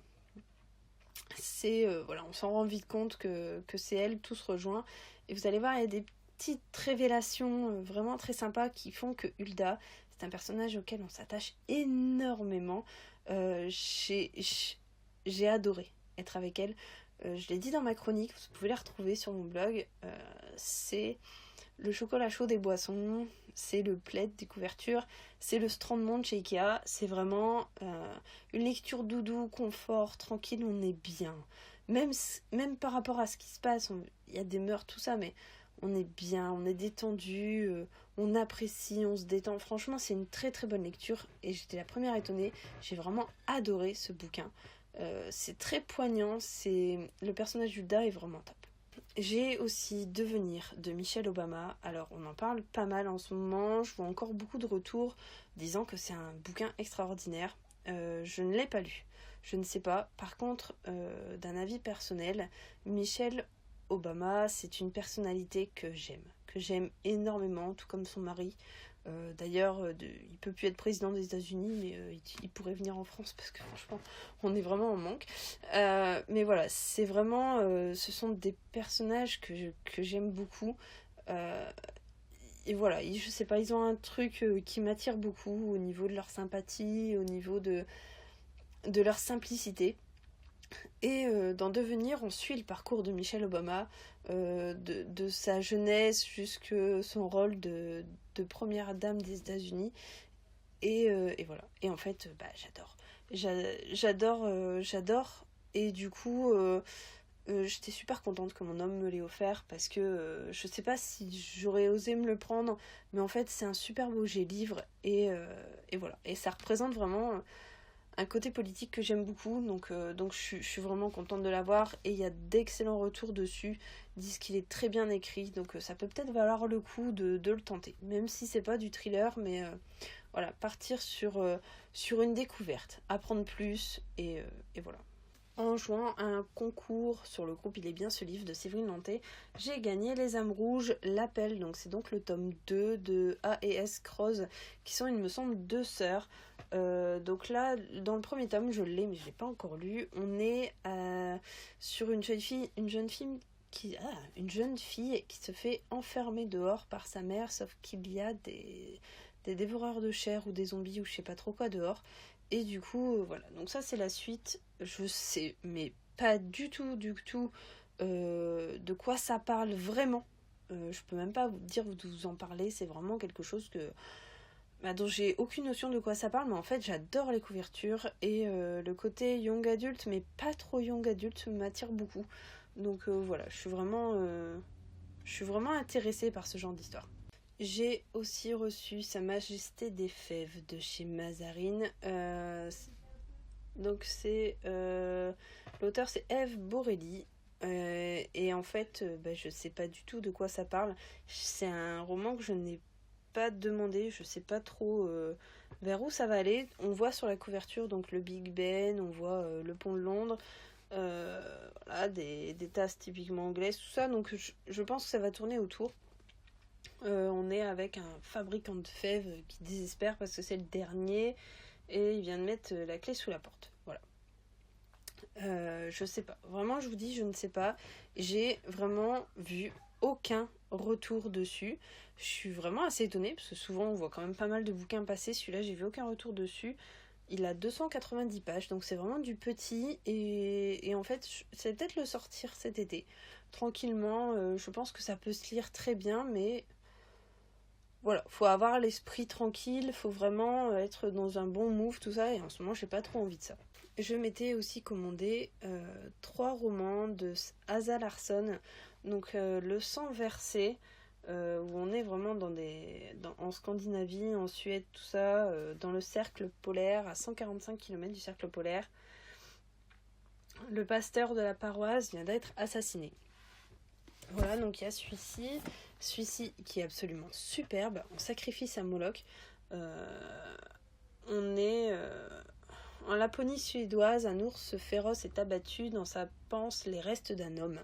On s'en rend vite compte que c'est elle, tout se rejoint. Et vous allez voir, il y a des petites révélations vraiment très sympas qui font que Hulda, c'est un personnage auquel on s'attache énormément. J'ai adoré être avec elle. Je l'ai dit dans ma chronique, vous pouvez la retrouver sur mon blog. C'est le chocolat chaud des boissons, c'est le plaid des couvertures, c'est le Strandman chez Ikea. C'est vraiment une lecture doudou, confort, tranquille, on est bien. Même par rapport à ce qui se passe, il y a des meurtres, tout ça, mais on est bien, on est détendu, on apprécie, on se détend. Franchement, c'est une très très bonne lecture et j'étais la première étonnée. J'ai vraiment adoré ce bouquin. C'est très poignant, le personnage d'Hulda est vraiment top. J'ai aussi Devenir de Michelle Obama. Alors on en parle pas mal en ce moment, je vois encore beaucoup de retours disant que c'est un bouquin extraordinaire. Je ne l'ai pas lu, je ne sais pas. Par contre, d'un avis personnel, Michelle Obama, c'est une personnalité que j'aime énormément, tout comme son mari. D'ailleurs, il peut plus être président des États-Unis, mais il pourrait venir en France parce que franchement, on est vraiment en manque. Mais voilà, c'est vraiment, ce sont des personnages que j'aime beaucoup. Et voilà, je sais pas, ils ont un truc qui m'attire beaucoup au niveau de leur sympathie, au niveau de de leur simplicité. Et dans Devenir, on suit le parcours de Michelle Obama, de sa jeunesse jusque son rôle de première dame des États-Unis. Et voilà. Et en fait, j'adore. J'adore. Et du coup, j'étais super contente que mon homme me l'ait offert parce que je sais pas si j'aurais osé me le prendre, mais en fait, c'est un super beau livre. Et voilà. Et ça représente vraiment un côté politique que j'aime beaucoup, donc je suis vraiment contente de l'avoir, et il y a d'excellents retours dessus, ils disent qu'il est très bien écrit, donc ça peut peut-être valoir le coup de le tenter, même si c'est pas du thriller, mais voilà, partir sur une découverte, apprendre plus, et voilà. En jouant à un concours sur le groupe Il est bien ce livre de Séverine Lanté, j'ai gagné Les âmes rouges, l'appel, donc c'est donc le tome 2 de A et S Croze, qui sont, il me semble, deux sœurs. Donc là, dans le premier tome, je l'ai, mais je l'ai pas encore lu. On est sur une jeune fille qui se fait enfermer dehors par sa mère, sauf qu'il y a des dévoreurs de chair ou des zombies ou je sais pas trop quoi dehors. Et du coup, voilà. Donc ça, c'est la suite. Je sais, mais pas du tout, de quoi ça parle vraiment. Je peux même pas vous dire de vous en parler. C'est vraiment quelque chose dont j'ai aucune notion de quoi ça parle. Mais en fait, j'adore les couvertures. Et le côté young adulte, mais pas trop young adulte, m'attire beaucoup. Donc voilà, je suis vraiment intéressée par ce genre d'histoire. J'ai aussi reçu Sa Majesté des Fèves de chez Mazarine. Donc l'auteur c'est Ève Borelli. Et en fait, je sais pas du tout de quoi ça parle. C'est un roman que je n'ai pas demandé. Je sais pas trop vers où ça va aller. On voit sur la couverture donc le Big Ben, on voit le pont de Londres. Voilà, des tasses typiquement anglaises, tout ça. Donc je pense que ça va tourner autour. On est avec un fabricant de fèves qui désespère parce que c'est le dernier et il vient de mettre la clé sous la porte. Voilà. Je sais pas. Vraiment, je vous dis, je ne sais pas. J'ai vraiment vu aucun retour dessus. Je suis vraiment assez étonnée parce que souvent on voit quand même pas mal de bouquins passer. Celui-là, j'ai vu aucun retour dessus. Il a 290 pages, donc c'est vraiment du petit. Et en fait, c'est peut-être le sortir cet été. Tranquillement, je pense que ça peut se lire très bien, mais voilà, faut avoir l'esprit tranquille, faut vraiment être dans un bon mood, tout ça, et en ce moment j'ai pas trop envie de ça. Je m'étais aussi commandé 3 romans de Asa Larsson, donc Le Sang versé, où on est vraiment en Scandinavie, en Suède, tout ça, dans le cercle polaire, à 145 km du cercle polaire. Le pasteur de la paroisse vient d'être assassiné. Voilà, donc il y a celui-ci qui est absolument superbe. On sacrifie sa Moloch. On est en Laponie suédoise. Un ours féroce est abattu. Dans sa panse, les restes d'un homme.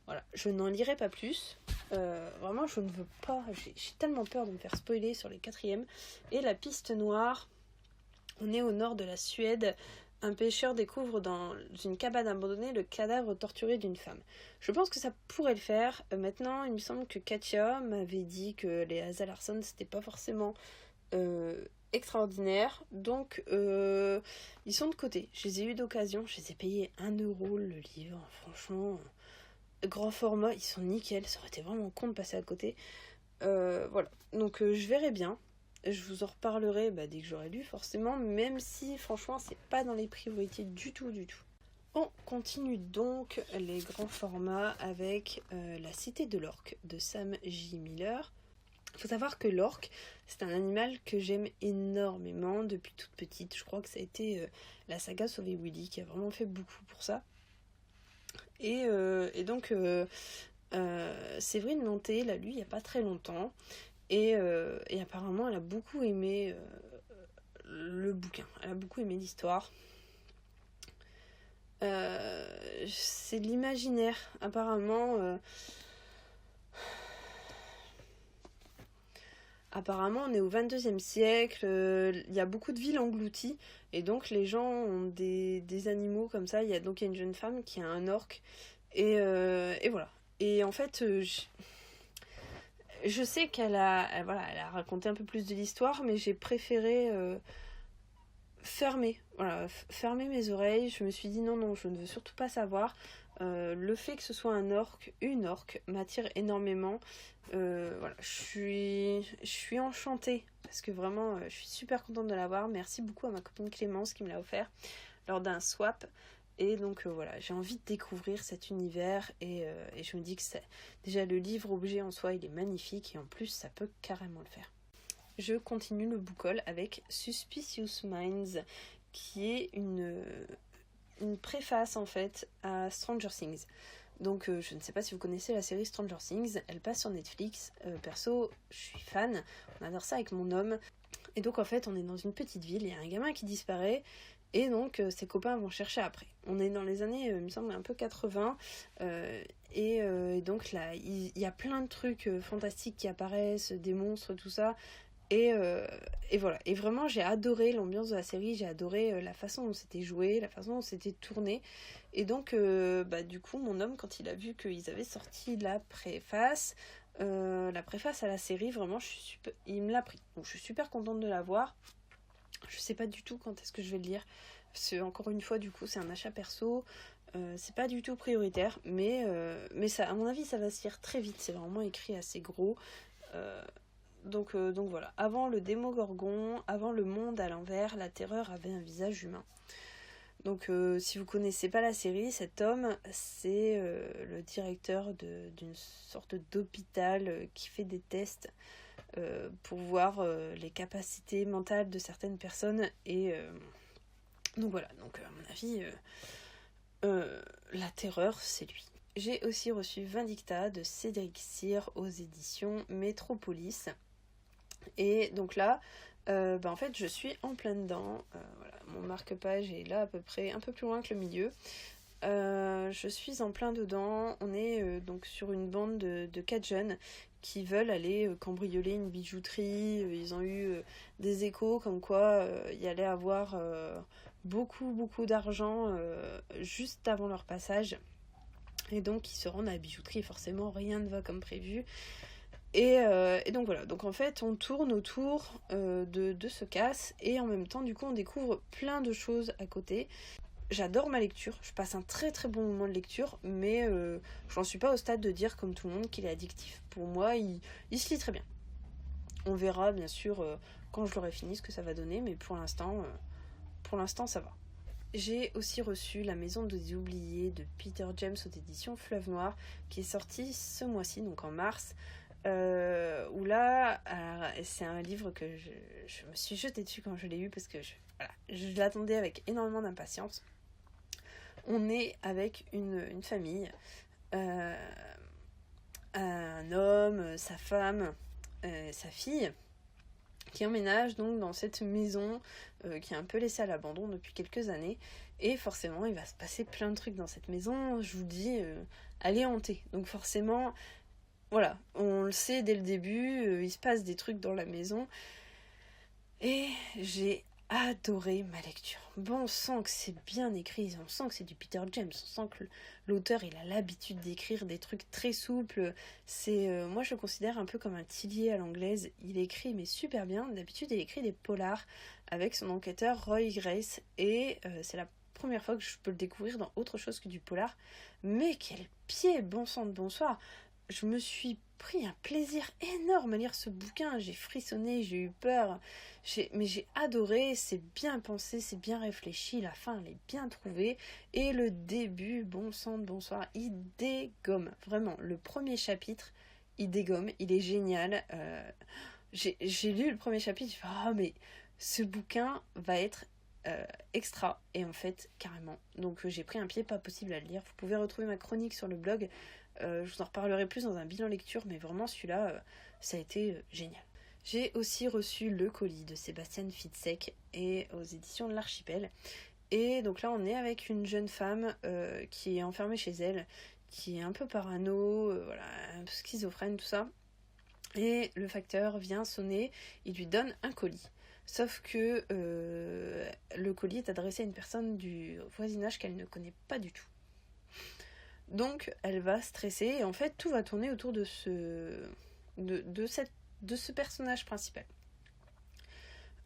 Voilà, je n'en lirai pas plus. Vraiment, je ne veux pas. J'ai tellement peur de me faire spoiler sur les 4e. Et la piste noire. On est au nord de la Suède. Un pêcheur découvre dans une cabane abandonnée le cadavre torturé d'une femme. Je pense que ça pourrait le faire. Maintenant, il me semble que Katia m'avait dit que les Asa Larsson, c'était pas forcément extraordinaire. Donc, ils sont de côté. Je les ai eu d'occasion. Je les ai payés 1€ le livre. Franchement, grand format, ils sont nickel. Ça aurait été vraiment con de passer à côté. Voilà. Donc, je verrai bien. Je vous en reparlerai dès que j'aurai lu, forcément, même si, franchement, c'est pas dans les priorités du tout. On continue donc les grands formats avec La Cité de l'Orque de Sam J. Miller. Il faut savoir que l'orque, c'est un animal que j'aime énormément depuis toute petite. Je crois que ça a été la saga Sauver Willy qui a vraiment fait beaucoup pour ça. Et donc, Séverine Lanté l'a lu il n'y a pas très longtemps. Et apparemment, elle a beaucoup aimé le bouquin. Elle a beaucoup aimé l'histoire. C'est de l'imaginaire. Apparemment, on est au 22e siècle. Il y a beaucoup de villes englouties. Et donc, les gens ont des animaux comme ça. Il y a une jeune femme qui a un orque. Et voilà. Et en fait... je sais qu'elle a raconté un peu plus de l'histoire, mais j'ai préféré fermé, voilà, fermé mes oreilles. Je me suis dit non, je ne veux surtout pas savoir. Le fait que ce soit une orque, m'attire énormément. Voilà, je suis enchantée parce que vraiment, je suis super contente de l'avoir. Merci beaucoup à ma copine Clémence qui me l'a offert lors d'un swap. Et donc voilà, j'ai envie de découvrir cet univers et je me dis que déjà le livre objet en soi, il est magnifique et en plus, ça peut carrément le faire. Je continue le book haul avec Suspicious Minds, qui est une préface en fait à Stranger Things. Donc je ne sais pas si vous connaissez la série Stranger Things, elle passe sur Netflix. Perso, je suis fan, on adore ça avec mon homme. Et donc en fait, on est dans une petite ville, il y a un gamin qui disparaît. Et donc ses copains vont chercher après. On est dans les années, il me semble, un peu 80. Et donc là, il y a plein de trucs fantastiques qui apparaissent, des monstres, tout ça. Et voilà. Et vraiment, j'ai adoré l'ambiance de la série, j'ai adoré la façon dont c'était joué, la façon dont c'était tourné. Et donc, du coup, mon homme, quand il a vu qu'ils avaient sorti la préface à la série, vraiment, il me l'a pris. Donc, je suis super contente de l'avoir. Je sais pas du tout quand est-ce que je vais le lire. Parce que, encore une fois, du coup, c'est un achat perso. C'est pas du tout prioritaire. Mais ça, à mon avis, ça va se lire très vite. C'est vraiment écrit assez gros. Donc voilà, avant le Démogorgon, avant le monde à l'envers, la terreur avait un visage humain. Donc si vous connaissez pas la série, cet homme, c'est le directeur d'une sorte d'hôpital qui fait des tests pour voir les capacités mentales de certaines personnes. Et donc voilà, donc à mon avis, la terreur, c'est lui. J'ai aussi reçu Vindicta de Cédric Cyr aux éditions Métropolis. Et donc là, en fait, je suis en plein dedans. Voilà, mon marque-page est là à peu près, un peu plus loin que le milieu. Je suis en plein dedans. On est donc sur une bande de 4 jeunes qui veulent aller cambrioler une bijouterie. Ils ont eu des échos comme quoi il y allait avoir beaucoup d'argent juste avant leur passage. Et donc ils se rendent à la bijouterie et forcément rien ne va comme prévu. Et donc voilà, donc en fait on tourne autour de ce casse et en même temps du coup on découvre plein de choses à côté. J'adore ma lecture, je passe un très très bon moment de lecture, mais j'en suis pas au stade de dire comme tout le monde qu'il est addictif. Pour moi il se lit très bien. On verra bien sûr quand je l'aurai fini ce que ça va donner, mais pour l'instant ça va. J'ai aussi reçu La Maison des Oubliés de Peter James aux éditions Fleuve Noir, qui est sorti ce mois-ci, donc en mars. Où là, c'est un livre que je me suis jetée dessus quand je l'ai eu parce que je l'attendais avec énormément d'impatience. On est avec une famille, un homme, sa femme, sa fille, qui emménage donc dans cette maison qui est un peu laissée à l'abandon depuis quelques années. Et forcément, il va se passer plein de trucs dans cette maison. Je vous dis, elle est hantée. Donc forcément... Voilà, on le sait dès le début, il se passe des trucs dans la maison. Et j'ai adoré ma lecture. Bon, on sent que c'est bien écrit, on sent que c'est du Peter James, on sent que l'auteur il a l'habitude d'écrire des trucs très souples. Moi je le considère un peu comme un Tillier à l'anglaise. Il écrit mais super bien. D'habitude il écrit des polars avec son enquêteur Roy Grace. Et c'est la première fois que je peux le découvrir dans autre chose que du polar. Mais quel pied, bon sang de bonsoir! Je me suis pris un plaisir énorme à lire ce bouquin. J'ai frissonné, j'ai eu peur. Mais j'ai adoré, c'est bien pensé, c'est bien réfléchi. La fin, elle est bien trouvée. Et le début, bon sang de bonsoir, il dégomme. Vraiment, le premier chapitre, il dégomme. Il est génial. J'ai lu le premier chapitre, je me suis dit, mais ce bouquin va être extra. Et en fait, carrément. Donc j'ai pris un pied pas possible à le lire. Vous pouvez retrouver ma chronique sur le blog. Je vous en reparlerai plus dans un bilan lecture, mais vraiment celui-là, ça a été génial. J'ai aussi reçu Le colis de Sébastien Fitzek et aux éditions de l'Archipel. Et donc là, on est avec une jeune femme qui est enfermée chez elle, qui est un peu parano, un peu schizophrène, tout ça. Et le facteur vient sonner, il lui donne un colis. Sauf que le colis est adressé à une personne du voisinage qu'elle ne connaît pas du tout. Donc elle va stresser et en fait tout va tourner autour de ce personnage principal.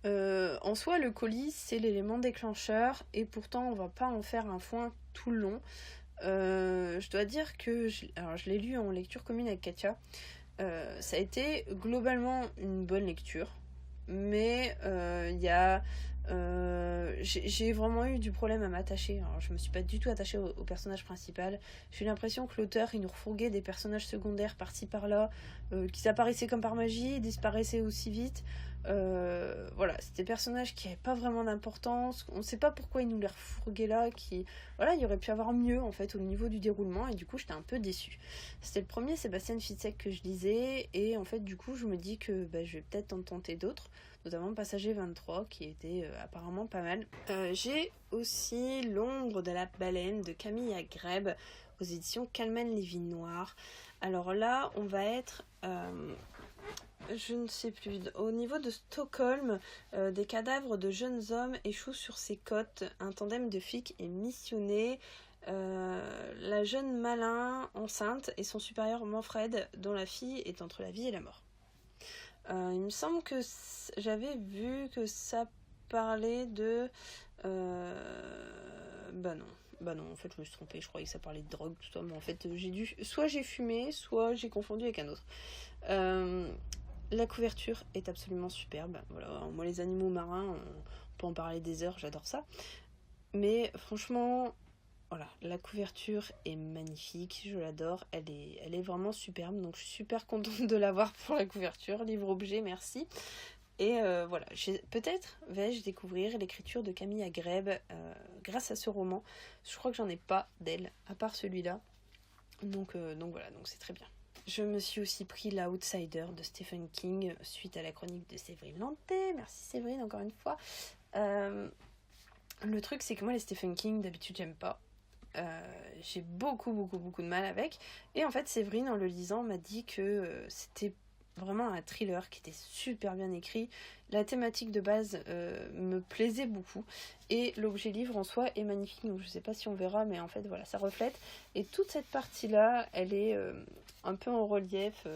En soi, le colis, c'est l'élément déclencheur, et pourtant, on va pas en faire un foin tout le long. Je dois dire que alors, je l'ai lu en lecture commune avec Katia. Ça a été globalement une bonne lecture, mais il y a j'ai vraiment eu du problème à m'attacher. Alors, je me suis pas du tout attachée au personnage principal. J'ai eu l'impression que l'auteur il nous refourguait des personnages secondaires par-ci par-là, qui apparaissaient comme par magie et disparaissaient aussi vite. Voilà, c'était des personnages qui n'avaient pas vraiment d'importance. On ne sait pas pourquoi ils nous les refourguaient là. Voilà, il y aurait pu avoir mieux en fait au niveau du déroulement, et du coup j'étais un peu déçue. C'était le premier Sébastien Fitzek que je lisais, et en fait du coup je me dis que je vais peut-être en tenter d'autres, notamment Passager 23 qui était apparemment pas mal. J'ai aussi L'ombre de la baleine de Camille Agreb aux éditions Calman Lévy Noir. Alors là on va être je ne sais plus. Au niveau de Stockholm, des cadavres de jeunes hommes échouent sur ses côtes. Un tandem de flics est missionné. La jeune Malin enceinte et son supérieur Manfred, dont la fille est entre la vie et la mort. Il me semble que j'avais vu que ça parlait de... Bah non, en fait, je me suis trompée. Je croyais que ça parlait de drogue, tout ça. Mais en fait, soit j'ai fumé, soit j'ai confondu avec un autre. La couverture est absolument superbe. Voilà, moi, les animaux marins, on peut en parler des heures, j'adore ça. Mais franchement, voilà, la couverture est magnifique, je l'adore, elle est vraiment superbe, donc je suis super contente de l'avoir pour la couverture. Livre objet, merci. Et voilà, peut-être vais-je découvrir l'écriture de Camille Agreb grâce à ce roman. Je crois que j'en ai pas d'elle, à part celui-là. Donc voilà, donc c'est très bien. Je me suis aussi pris l'Outsider de Stephen King suite à la chronique de Séverine Lanté. Merci Séverine encore une fois. Le truc c'est que moi les Stephen King d'habitude j'aime pas. J'ai beaucoup de mal avec. Et en fait Séverine en le lisant m'a dit que c'était vraiment un thriller qui était super bien écrit. La thématique de base me plaisait beaucoup. Et l'objet livre en soi est magnifique. Donc je sais pas si on verra, mais en fait voilà, ça reflète. Et toute cette partie-là, elle est un peu en relief.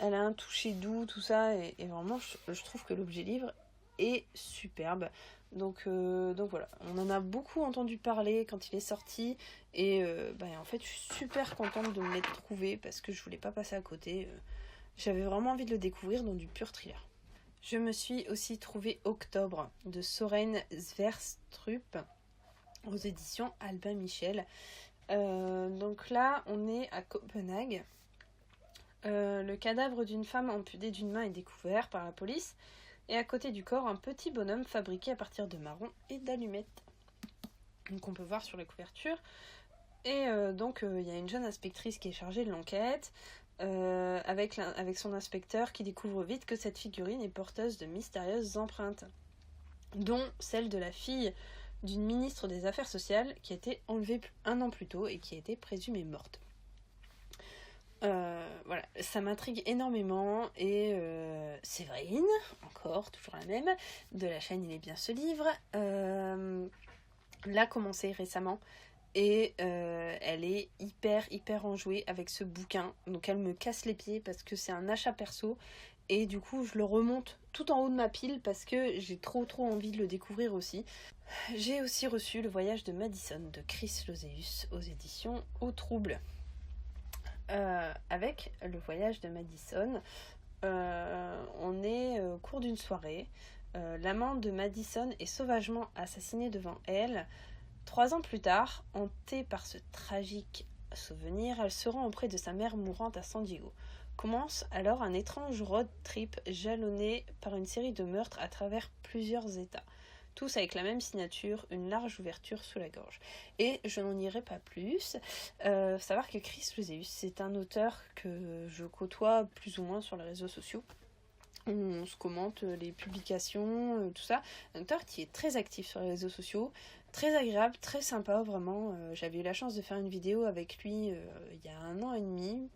Elle a un toucher doux, tout ça. Et vraiment, je trouve que l'objet livre est superbe. Donc voilà, on en a beaucoup entendu parler quand il est sorti. Et en fait, je suis super contente de me l'être trouvé parce que je voulais pas passer à côté. J'avais vraiment envie de le découvrir dans du pur thriller. Je me suis aussi trouvé Octobre de Soren Sverstrup aux éditions Albin Michel. Donc là, on est à Copenhague. Le cadavre d'une femme amputée d'une main est découvert par la police. Et à côté du corps, un petit bonhomme fabriqué à partir de marron et d'allumettes. Donc on peut voir sur la couverture. Et donc il y a une jeune inspectrice qui est chargée de l'enquête. Avec son inspecteur qui découvre vite que cette figurine est porteuse de mystérieuses empreintes, dont celle de la fille d'une ministre des Affaires sociales qui a été enlevée 1 an plus tôt et qui a été présumée morte. Voilà, ça m'intrigue énormément. Et Séverine, encore, toujours la même, de la chaîne Il est bien ce livre, l'a commencé récemment. Et elle est hyper enjouée avec ce bouquin. Donc elle me casse les pieds parce que c'est un achat perso. Et du coup je le remonte tout en haut de ma pile parce que j'ai trop envie de le découvrir aussi. J'ai aussi reçu Le voyage de Madison de Chris Loseus aux éditions Au Trouble. Avec Le voyage de Madison, on est au cours d'une soirée. L'amant de Madison est sauvagement assassiné devant elle. 3 ans plus tard, hantée par ce tragique souvenir, elle se rend auprès de sa mère mourante à San Diego. Commence alors un étrange road trip jalonné par une série de meurtres à travers plusieurs États. Tous avec la même signature, une large ouverture sous la gorge. Et je n'en dirai pas plus. Savoir que Chris Loseus, c'est un auteur que je côtoie plus ou moins sur les réseaux sociaux. On se commente les publications, tout ça. Un auteur qui est très actif sur les réseaux sociaux, très agréable, très sympa, vraiment. J'avais eu la chance de faire une vidéo avec lui il y a 1 an et demi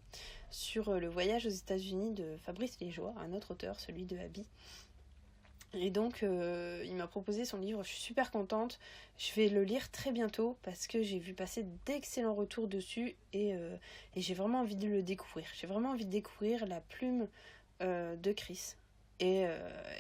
sur le voyage aux États-Unis de Fabrice Léjoie, un autre auteur, celui de Abby. Et donc il m'a proposé son livre, je suis super contente. Je vais le lire très bientôt parce que j'ai vu passer d'excellents retours dessus et j'ai vraiment envie de le découvrir. J'ai vraiment envie de découvrir la plume de Chris. Et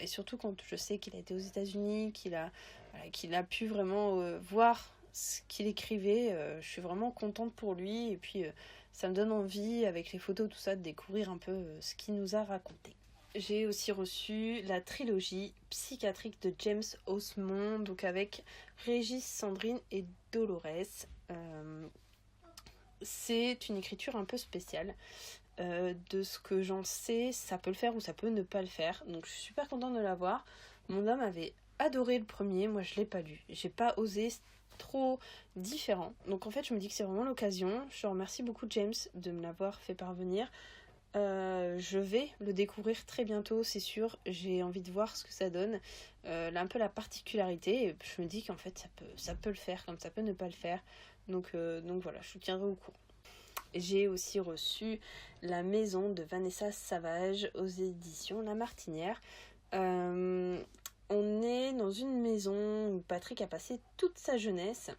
surtout quand je sais qu'il a été aux États-Unis, qu'il a pu vraiment voir ce qu'il écrivait, je suis vraiment contente pour lui. Et puis ça me donne envie, avec les photos, tout ça, de découvrir un peu ce qu'il nous a raconté. J'ai aussi reçu la trilogie psychiatrique de James Osmond, donc avec Régis, Sandrine et Dolores. C'est une écriture un peu spéciale. De ce que j'en sais, ça peut le faire ou ça peut ne pas le faire. Donc je suis super contente de l'avoir. Mon homme avait adoré le premier, moi je l'ai pas lu. J'ai pas osé, c'est trop différent. Donc en fait je me dis que c'est vraiment l'occasion. Je remercie beaucoup James de me l'avoir fait parvenir. Je vais le découvrir très bientôt, c'est sûr. J'ai envie de voir ce que ça donne. Là, un peu la particularité. Et je me dis qu'en fait, ça peut le faire, comme ça peut ne pas le faire. Donc voilà, je vous tiendrai au courant. J'ai aussi reçu La Maison de Vanessa Savage aux éditions La Martinière. On est dans une maison où Patrick a passé toute sa jeunesse.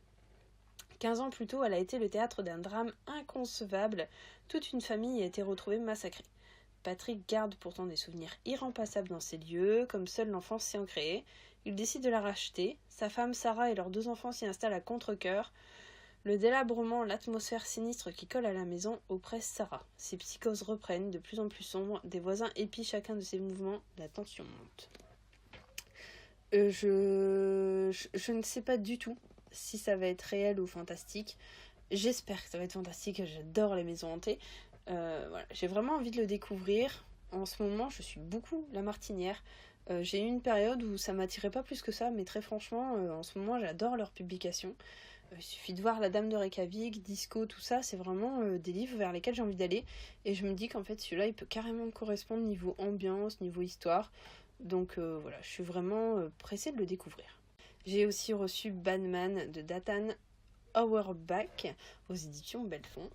15 ans plus tôt, elle a été le théâtre d'un drame inconcevable. Toute une famille a été retrouvée massacrée. Patrick garde pourtant des souvenirs irremplaçables dans ces lieux, comme seule l'enfance s'y en créait. Il décide de la racheter. Sa femme Sarah et leurs 2 enfants s'y installent à contre-cœur. Le délabrement, l'atmosphère sinistre qui colle à la maison oppresse Sarah. Ses psychoses reprennent, de plus en plus sombres. Des voisins épient chacun de ses mouvements. La tension monte. Je ne sais pas du tout si ça va être réel ou fantastique. J'espère que ça va être fantastique, j'adore les maisons hantées. Voilà. J'ai vraiment envie de le découvrir. En ce moment, je suis beaucoup La Martinière. J'ai eu une période où ça m'attirait pas plus que ça, mais très franchement, en ce moment, j'adore leurs publications. Il suffit de voir La Dame de Reykjavik, Disco, tout ça, c'est vraiment des livres vers lesquels j'ai envie d'aller. Et je me dis qu'en fait, celui-là, il peut carrément me correspondre niveau ambiance, niveau histoire. Donc voilà, je suis vraiment pressée de le découvrir. J'ai aussi reçu Batman de Dathan Auerbach aux éditions Belfond.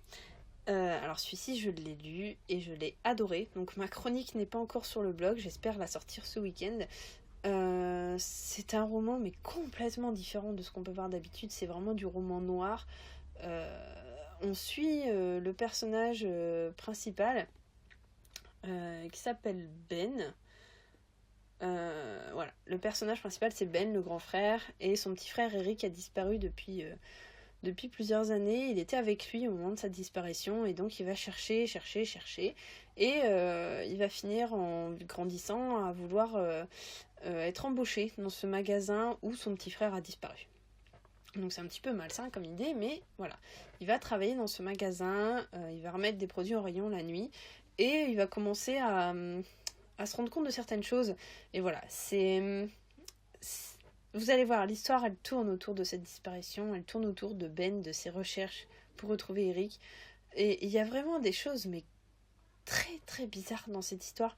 Alors celui-ci, je l'ai lu et je l'ai adoré. Donc ma chronique n'est pas encore sur le blog, j'espère la sortir ce week-end. C'est un roman mais complètement différent de ce qu'on peut voir d'habitude. C'est vraiment du roman noir. On suit le personnage principal qui s'appelle Ben. Voilà, le personnage principal c'est Ben, le grand frère, et son petit frère Eric a disparu depuis plusieurs années. Il était avec lui au moment de sa disparition et donc il va chercher et il va finir en grandissant à vouloir être embauché dans ce magasin où son petit frère a disparu. Donc c'est un petit peu malsain comme idée, mais voilà. Il va travailler dans ce magasin, il va remettre des produits en rayon la nuit et il va commencer à se rendre compte de certaines choses. Et voilà, vous allez voir, l'histoire, elle tourne autour de cette disparition, elle tourne autour de Ben, de ses recherches pour retrouver Eric. Et il y a vraiment des choses, mais très très bizarres dans cette histoire.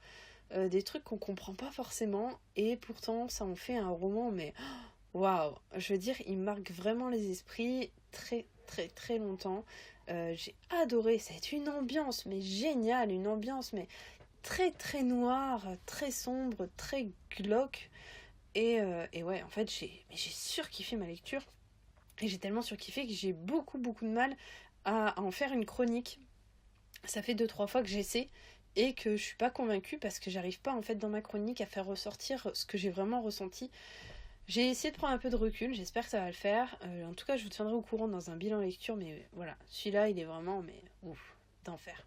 Des trucs qu'on comprend pas forcément, et pourtant ça en fait un roman, mais waouh! Je veux dire, il marque vraiment les esprits très très très longtemps. J'ai adoré, c'est une ambiance, mais géniale, une ambiance, mais très très noire, très sombre, très glauque. Et ouais, en fait, j'ai surkiffé ma lecture. Et j'ai tellement surkiffé que j'ai beaucoup de mal à en faire une chronique. Ça fait 2-3 fois que j'essaie et que je suis pas convaincue parce que j'arrive pas en fait dans ma chronique à faire ressortir ce que j'ai vraiment ressenti. J'ai essayé de prendre un peu de recul, j'espère que ça va le faire. En tout cas, je vous tiendrai au courant dans un bilan lecture, mais voilà, celui-là, il est vraiment, mais ouf, d'enfer.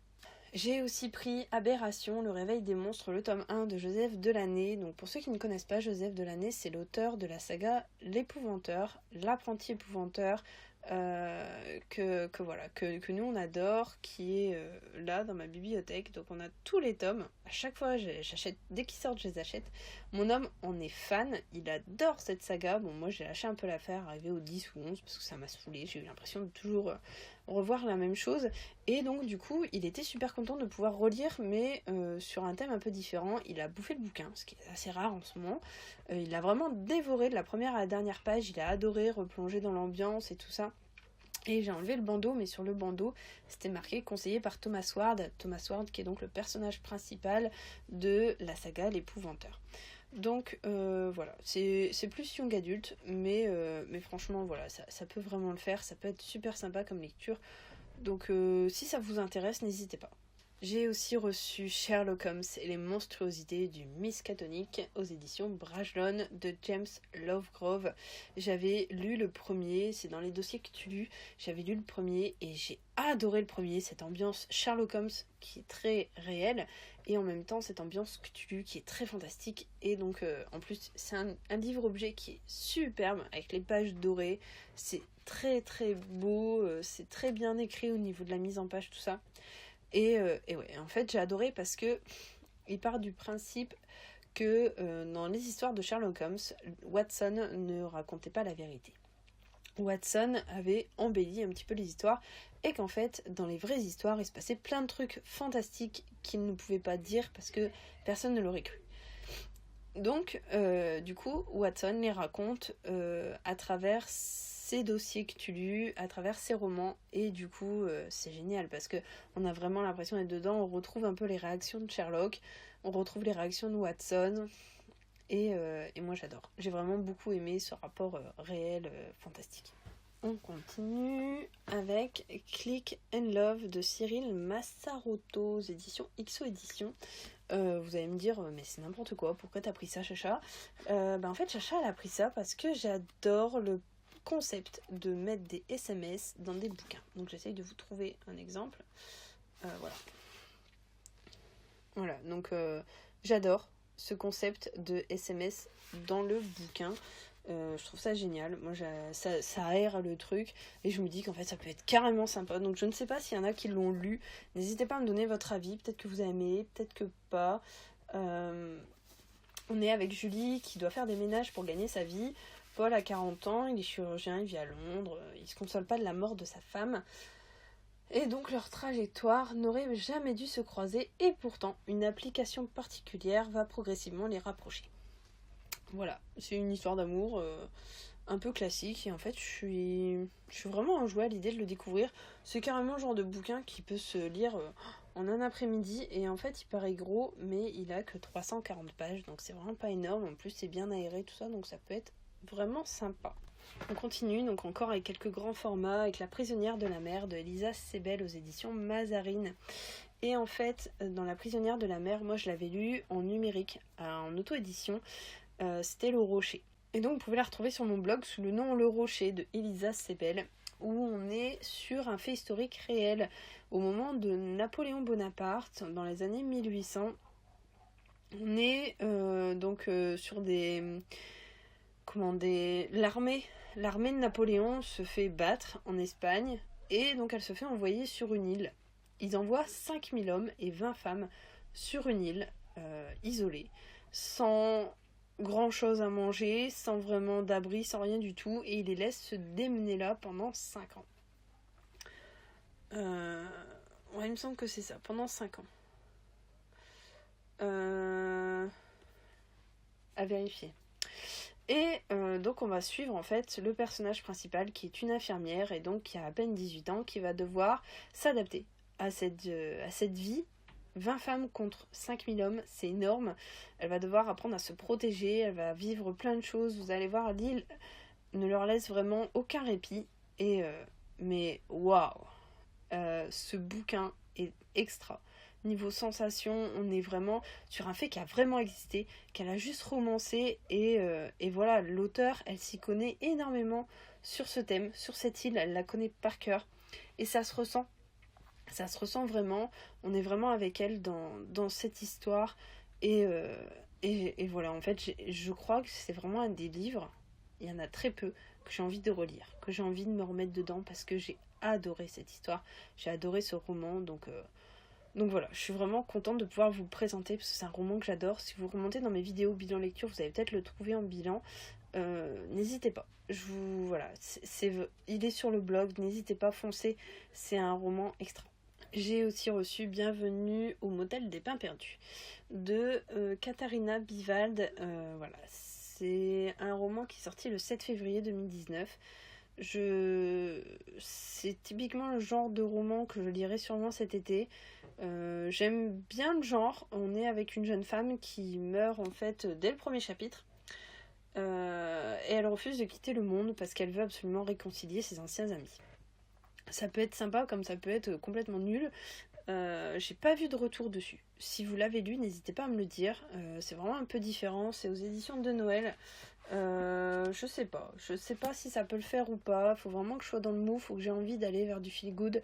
J'ai aussi pris Aberration, le réveil des monstres, le tome 1 de Joseph Delaney. Donc pour ceux qui ne connaissent pas, Joseph Delaney, c'est l'auteur de la saga L'Épouvanteur, l'apprenti épouvanteur, que nous on adore, qui est là dans ma bibliothèque. Donc on a tous les tomes. À chaque fois, j'achète, dès qu'ils sortent, je les achète. Mon homme en est fan, il adore cette saga. Bon, moi j'ai lâché un peu l'affaire, arrivé au 10 ou 11, parce que ça m'a saoulé. J'ai eu l'impression de toujours revoir la même chose. Et donc du coup, il était super content de pouvoir relire, mais sur un thème un peu différent. Il a bouffé le bouquin, ce qui est assez rare en ce moment. Il a vraiment dévoré de la première à la dernière page. Il a adoré replonger dans l'ambiance et tout ça. Et j'ai enlevé le bandeau, mais sur le bandeau, c'était marqué conseillé par Thomas Ward. Thomas Ward qui est donc le personnage principal de la saga L'Épouvanteur. Donc voilà, c'est plus young adulte, mais franchement voilà, ça peut vraiment le faire, ça peut être super sympa comme lecture. Donc si ça vous intéresse, n'hésitez pas. J'ai aussi reçu Sherlock Holmes et les monstruosités du Miskatonic aux éditions Brajlon de James Lovegrove. J'avais lu le premier, c'est dans les dossiers que tu lus, j'avais lu le premier et j'ai adoré le premier, cette ambiance Sherlock Holmes qui est très réelle et en même temps cette ambiance que tu lus qui est très fantastique et donc en plus c'est un livre-objet qui est superbe avec les pages dorées, c'est très très beau, c'est très bien écrit au niveau de la mise en page, tout ça. Et ouais, en fait, j'ai adoré parce que il part du principe que dans les histoires de Sherlock Holmes, Watson ne racontait pas la vérité. Watson avait embelli un petit peu les histoires et qu'en fait, dans les vraies histoires, il se passait plein de trucs fantastiques qu'il ne pouvait pas dire parce que personne ne l'aurait cru. Donc, du coup, Watson les raconte à travers ses dossiers que tu lus, à travers ses romans, et du coup, c'est génial parce que on a vraiment l'impression d'être dedans. On retrouve un peu les réactions de Sherlock, on retrouve les réactions de Watson, et moi j'adore. J'ai vraiment beaucoup aimé ce rapport réel fantastique. On continue avec Click and Love de Cyril Massarotto aux éditions XO Éditions. Vous allez me dire, mais c'est n'importe quoi, pourquoi t'as pris ça, Chacha? En fait, Chacha, elle a pris ça parce que j'adore le concept de mettre des SMS dans des bouquins. Donc j'essaye de vous trouver un exemple. Voilà. Voilà, donc j'adore ce concept de SMS dans le bouquin. Je trouve ça génial. Moi, ça aère le truc. Et je me dis qu'en fait, ça peut être carrément sympa. Donc, je ne sais pas s'il y en a qui l'ont lu. N'hésitez pas à me donner votre avis. Peut-être que vous aimez, peut-être que pas. On est avec Julie qui doit faire des ménages pour gagner sa vie. Paul a 40 ans, il est chirurgien, il vit à Londres. Il se console pas de la mort de sa femme. Et donc leur trajectoire n'aurait jamais dû se croiser. Et pourtant, une application particulière va progressivement les rapprocher. Voilà, c'est une histoire d'amour un peu classique et en fait je suis vraiment enjouée à l'idée de le découvrir. C'est carrément le genre de bouquin qui peut se lire en un après-midi et en fait il paraît gros mais il a que 340 pages donc c'est vraiment pas énorme, en plus c'est bien aéré tout ça donc ça peut être vraiment sympa. On continue donc encore avec quelques grands formats avec La prisonnière de la mer de Elisa Sebel aux éditions Mazarine. Et en fait dans La prisonnière de la mer, moi je l'avais lu en numérique, en auto-édition. C'était Le Rocher. Et donc vous pouvez la retrouver sur mon blog sous le nom Le Rocher de Elisa Sebel, où on est sur un fait historique réel. Au moment de Napoléon Bonaparte, dans les années 1800, on est sur l'armée de Napoléon se fait battre en Espagne, et donc elle se fait envoyer sur une île. Ils envoient 5000 hommes et 20 femmes sur une île isolée, sans grand chose à manger, sans vraiment d'abri, sans rien du tout, et il les laisse se démener là pendant 5 ans. Ouais, il me semble que c'est ça, pendant 5 ans. À vérifier. Et donc on va suivre en fait le personnage principal qui est une infirmière et donc qui a à peine 18 ans, qui va devoir s'adapter à cette vie. 20 femmes contre 5000 hommes, c'est énorme. Elle va devoir apprendre à se protéger, elle va vivre plein de choses. Vous allez voir, l'île ne leur laisse vraiment aucun répit. Et mais waouh, ce bouquin est extra. Niveau sensation, on est vraiment sur un fait qui a vraiment existé, qu'elle a juste romancé. Et voilà, l'auteur, elle s'y connaît énormément sur ce thème, sur cette île, elle la connaît par cœur. Et ça se ressent. Ça se ressent vraiment, on est vraiment avec elle dans cette histoire et voilà, en fait je crois que c'est vraiment un des livres, il y en a très peu, que j'ai envie de relire, que j'ai envie de me remettre dedans parce que j'ai adoré cette histoire, j'ai adoré ce roman, donc voilà, je suis vraiment contente de pouvoir vous le présenter parce que c'est un roman que j'adore. Si vous remontez dans mes vidéos bilan lecture, vous allez peut-être le trouver en bilan. N'hésitez pas. Il est sur le blog, n'hésitez pas, foncez. C'est un roman extra. J'ai aussi reçu Bienvenue au motel des Pins Perdus de Katharina Bivald. Voilà, c'est un roman qui est sorti le 7 février 2019. C'est typiquement le genre de roman que je lirai sûrement cet été. J'aime bien le genre. On est avec une jeune femme qui meurt en fait dès le premier chapitre. Et elle refuse de quitter le monde parce qu'elle veut absolument réconcilier ses anciens amis. Ça peut être sympa comme ça peut être complètement nul. J'ai pas vu de retour dessus. Si vous l'avez lu, n'hésitez pas à me le dire. C'est vraiment un peu différent. C'est aux éditions de Noël. Je sais pas. Je sais pas si ça peut le faire ou pas. Faut vraiment que je sois dans le move. Faut que j'ai envie d'aller vers du feel good.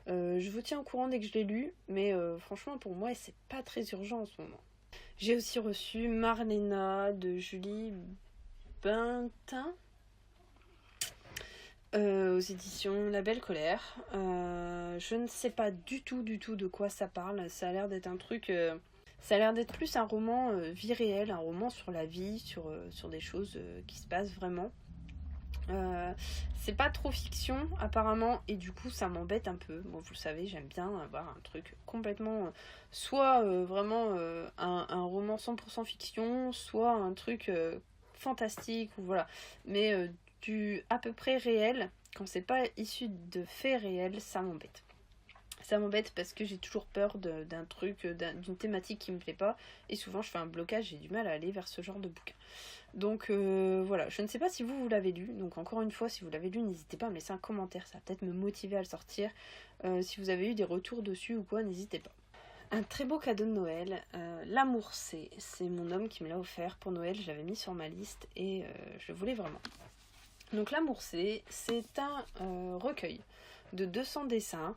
Je vous tiens au courant dès que je l'ai lu. Mais franchement, pour moi, c'est pas très urgent en ce moment. J'ai aussi reçu Marlena de Julie Bentin. Aux éditions La Belle Colère. Je ne sais pas du tout de quoi ça parle. Ça a l'air d'être un truc... ça a l'air d'être plus un roman vie réelle, un roman sur la vie, sur des choses qui se passent vraiment. C'est pas trop fiction apparemment et du coup ça m'embête un peu. Bon, vous le savez, j'aime bien avoir un truc complètement... soit vraiment un roman 100% fiction, soit un truc fantastique ou voilà. Mais du à peu près réel, quand c'est pas issu de faits réels, ça m'embête. Ça m'embête parce que j'ai toujours peur d'un truc, d'une thématique qui me plaît pas. Et souvent je fais un blocage, j'ai du mal à aller vers ce genre de bouquin. Donc voilà, je ne sais pas si vous l'avez lu. Donc encore une fois, si vous l'avez lu, n'hésitez pas à me laisser un commentaire. Ça va peut-être me motiver à le sortir. Si vous avez eu des retours dessus ou quoi, n'hésitez pas. Un très beau cadeau de Noël. L'amour c'est mon homme qui me l'a offert pour Noël. Je l'avais mis sur ma liste et je le voulais vraiment. Donc L'amour c'est un recueil de 200 dessins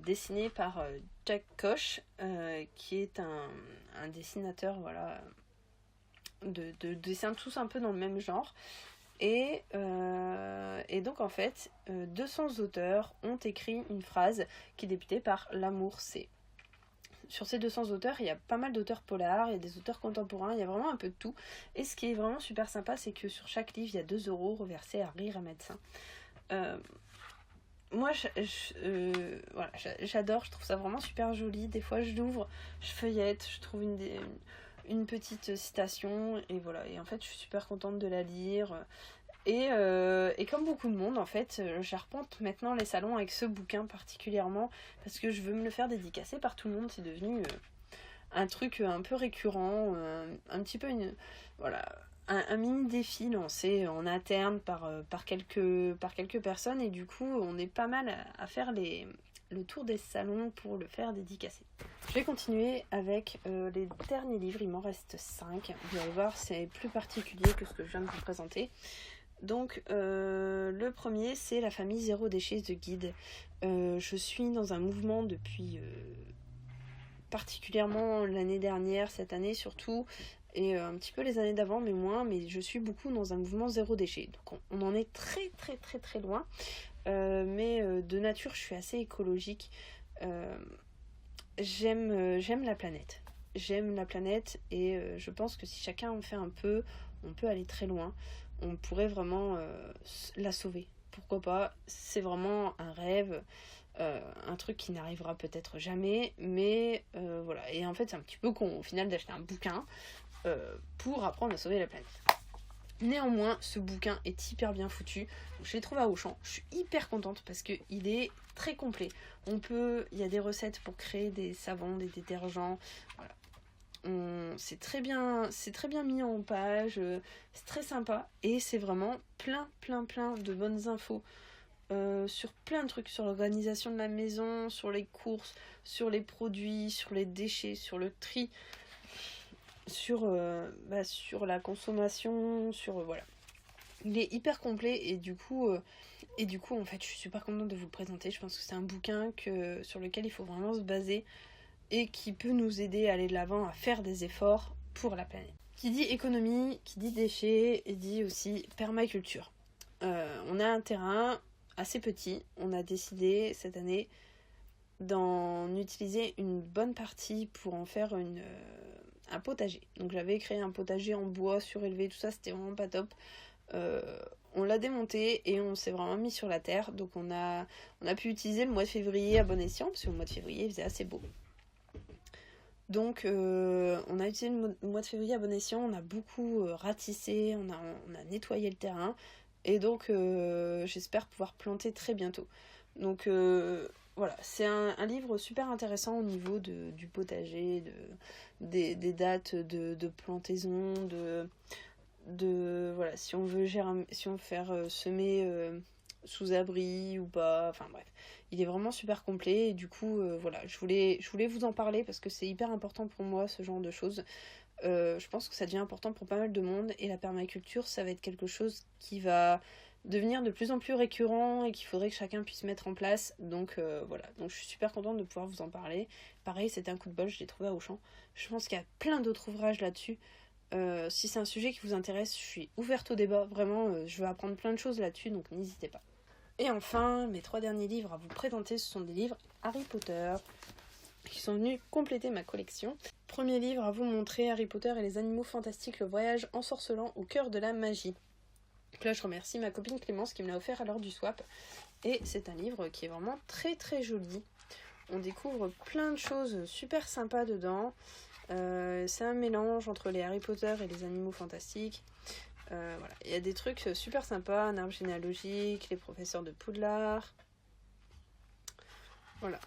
dessiné par Jack Koch, qui est un dessinateur voilà, de dessins tous un peu dans le même genre. Et donc en fait, 200 auteurs ont écrit une phrase qui débutait par L'amour c'est. Sur ces 200 auteurs, il y a pas mal d'auteurs polars, il y a des auteurs contemporains, il y a vraiment un peu de tout. Et ce qui est vraiment super sympa, c'est que sur chaque livre, il y a 2 € reversés à Rire et Médecin. Moi, voilà, j'adore, je trouve ça vraiment super joli. Des fois, je l'ouvre, je feuillette, je trouve une petite citation, et voilà. Et en fait, je suis super contente de la lire. Et comme beaucoup de monde, en fait, j'arpente maintenant les salons avec ce bouquin particulièrement parce que je veux me le faire dédicacer par tout le monde. C'est devenu un truc un peu récurrent, un petit peu voilà, un mini défi lancé en interne par quelques personnes. Et du coup, on est pas mal à faire le tour des salons pour le faire dédicacer. Je vais continuer avec les derniers livres, il m'en reste 5. Vous allez voir, c'est plus particulier que ce que je viens de vous présenter. Donc le premier c'est La famille zéro déchet de Guide. Je suis dans un mouvement depuis particulièrement l'année dernière, cette année surtout, et un petit peu les années d'avant mais moins, mais je suis beaucoup dans un mouvement zéro déchet. Donc on en est très très très très loin, mais de nature je suis assez écologique. J'aime la planète. J'aime la planète et je pense que si chacun en fait un peu, on peut aller très loin. On pourrait vraiment la sauver. Pourquoi pas? C'est vraiment un rêve, un truc qui n'arrivera peut-être jamais, mais voilà. Et en fait, c'est un petit peu con au final d'acheter un bouquin pour apprendre à sauver la planète. Néanmoins, ce bouquin est hyper bien foutu. Je l'ai trouvé à Auchan. Je suis hyper contente parce qu'il est très complet. Il y a des recettes pour créer des savons, des détergents. Voilà. C'est très bien mis en page. C'est très sympa. Et c'est vraiment plein de bonnes infos. Sur plein de trucs. Sur l'organisation de la maison, sur les courses, sur les produits, sur les déchets, sur le tri. Sur la consommation, voilà. Il est hyper complet et du coup en fait je suis super contente de vous le présenter. Je pense que c'est un bouquin sur lequel il faut vraiment se baser et qui peut nous aider à aller de l'avant, à faire des efforts pour la planète. Qui dit économie, qui dit déchets, et dit aussi permaculture. On a un terrain assez petit, on a décidé cette année d'en utiliser une bonne partie pour en faire un potager. Donc j'avais créé un potager en bois surélevé, tout ça, c'était vraiment pas top. On l'a démonté et on s'est vraiment mis sur la terre. Donc on a pu utiliser le mois de février à bon escient, parce que le mois de février il faisait assez beau. Donc on a utilisé le mois de février à bon escient, on a beaucoup ratissé, on a nettoyé le terrain. Et donc j'espère pouvoir planter très bientôt. Donc voilà, c'est un livre super intéressant au niveau du potager, des dates de plantaison, de voilà, si on veut faire semer sous abri ou pas, enfin bref. Il est vraiment super complet et du coup voilà, je voulais vous en parler parce que c'est hyper important pour moi ce genre de choses. Je pense que ça devient important pour pas mal de monde et la permaculture ça va être quelque chose qui va devenir de plus en plus récurrent et qu'il faudrait que chacun puisse mettre en place. Donc voilà, donc je suis super contente de pouvoir vous en parler. Pareil, c'était un coup de bol, je l'ai trouvé à Auchan. Je pense qu'il y a plein d'autres ouvrages là-dessus. Si c'est un sujet qui vous intéresse, je suis ouverte au débat. Vraiment, je veux apprendre plein de choses là-dessus, donc n'hésitez pas. Et enfin, mes 3 derniers livres à vous présenter, ce sont des livres Harry Potter qui sont venus compléter ma collection. Premier livre à vous montrer, Harry Potter et les animaux fantastiques, le voyage ensorcelant au cœur de la magie. Donc là, je remercie ma copine Clémence qui me l'a offert à l'heure du swap. Et c'est un livre qui est vraiment très très joli. On découvre plein de choses super sympas dedans. C'est un mélange entre les Harry Potter et les animaux fantastiques. Voilà. Il y a des trucs super sympas, un arbre généalogique, les professeurs de Poudlard. Voilà.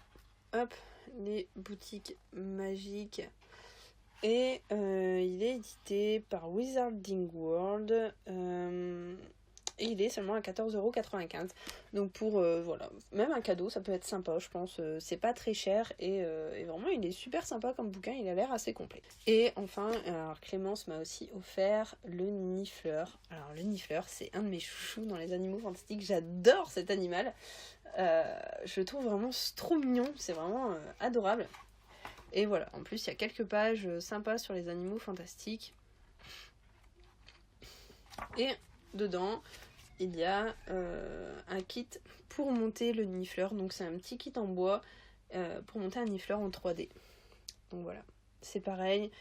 Hop, les boutiques magiques. Et il est édité par Wizarding World. Et il est seulement à 14,95€. Donc pour, voilà, même un cadeau, ça peut être sympa, je pense. C'est pas très cher et vraiment, il est super sympa comme bouquin. Il a l'air assez complet. Et enfin, alors Clémence m'a aussi offert le Nifleur. Alors le Nifleur, c'est un de mes chouchous dans les animaux fantastiques. J'adore cet animal. Je le trouve vraiment trop mignon. C'est vraiment adorable. Et voilà, en plus il y a quelques pages sympas sur les animaux fantastiques. Et dedans, il y a un kit pour monter le Nifleur. Donc c'est un petit kit en bois pour monter un Nifleur en 3D. Donc voilà, c'est pareil.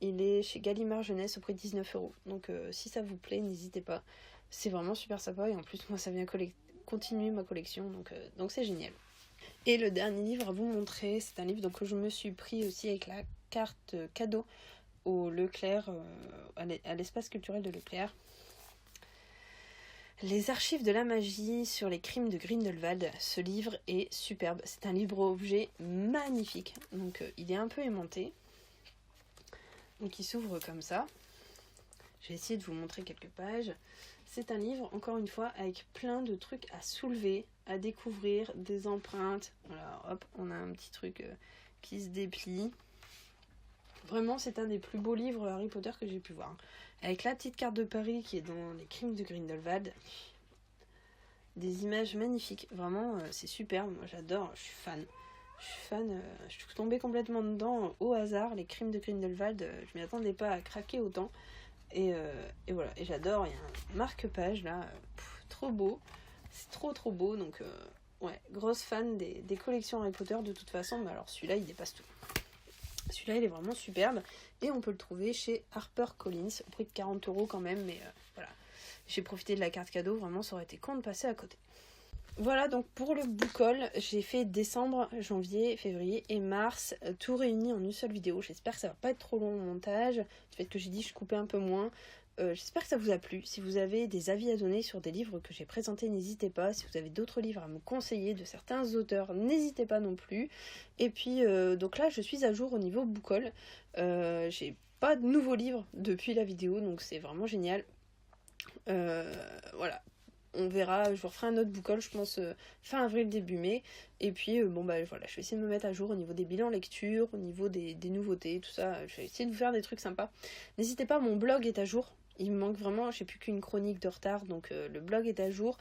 Il est chez Gallimard Jeunesse au prix de 19€. Donc si ça vous plaît, n'hésitez pas. C'est vraiment super sympa et en plus moi ça vient continuer ma collection. Donc c'est génial. Et le dernier livre à vous montrer, c'est un livre que je me suis pris aussi avec la carte cadeau au Leclerc, à l'espace culturel de Leclerc. Les archives de la magie sur les crimes de Grindelwald. Ce livre est superbe. C'est un livre-objet magnifique. Donc il est un peu aimanté. Donc il s'ouvre comme ça. Je vais essayer de vous montrer quelques pages. C'est un livre, encore une fois, avec plein de trucs à soulever, à découvrir, des empreintes. Voilà, hop, on a un petit truc qui se déplie. Vraiment, c'est un des plus beaux livres Harry Potter que j'ai pu voir. Avec la petite carte de Paris qui est dans les crimes de Grindelwald. Des images magnifiques. Vraiment, c'est superbe. Moi, j'adore. Je suis fan. Je suis tombée complètement dedans au hasard. Les crimes de Grindelwald, je m'y attendais pas à craquer autant. Et voilà, et j'adore, il y a un marque-page là, trop beau, c'est trop beau, donc ouais, grosse fan des collections Harry Potter de toute façon, mais alors celui-là il dépasse tout. Celui-là il est vraiment superbe, et on peut le trouver chez HarperCollins, au prix de 40€ quand même, mais voilà, j'ai profité de la carte cadeau, vraiment ça aurait été con de passer à côté. Voilà, donc pour le book haul, j'ai fait décembre, janvier, février et mars, tout réuni en une seule vidéo. J'espère que ça va pas être trop long au montage, du fait que j'ai dit je coupais un peu moins. J'espère que ça vous a plu. Si vous avez des avis à donner sur des livres que j'ai présentés, n'hésitez pas. Si vous avez d'autres livres à me conseiller de certains auteurs, n'hésitez pas non plus. Et puis, donc là, je suis à jour au niveau book haul. J'ai pas de nouveaux livres depuis la vidéo, donc c'est vraiment génial. Voilà. On verra, je vous referai un autre book haul, je pense fin avril, début mai. Et puis voilà, je vais essayer de me mettre à jour au niveau des bilans lecture, au niveau des nouveautés, tout ça. Je vais essayer de vous faire des trucs sympas. N'hésitez pas, mon blog est à jour. Il me manque vraiment, j'ai plus qu'une chronique de retard, donc le blog est à jour.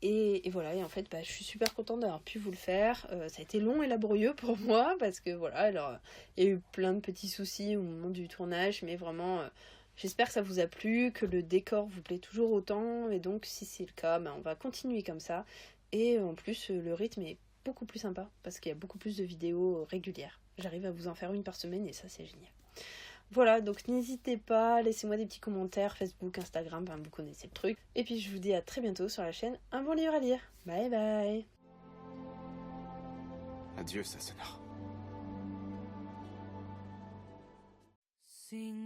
Et voilà, et en fait, je suis super contente d'avoir pu vous le faire. Ça a été long et laborieux pour moi, parce que voilà, alors il y a eu plein de petits soucis au moment du tournage, mais vraiment... j'espère que ça vous a plu, que le décor vous plaît toujours autant, et donc si c'est le cas, on va continuer comme ça. Et en plus, le rythme est beaucoup plus sympa, parce qu'il y a beaucoup plus de vidéos régulières. J'arrive à vous en faire une par semaine, et ça c'est génial. Voilà, donc n'hésitez pas, laissez-moi des petits commentaires, Facebook, Instagram, vous connaissez le truc. Et puis je vous dis à très bientôt sur la chaîne Un bon livre à lire. Bye bye. Adieu, Sassenard. Sing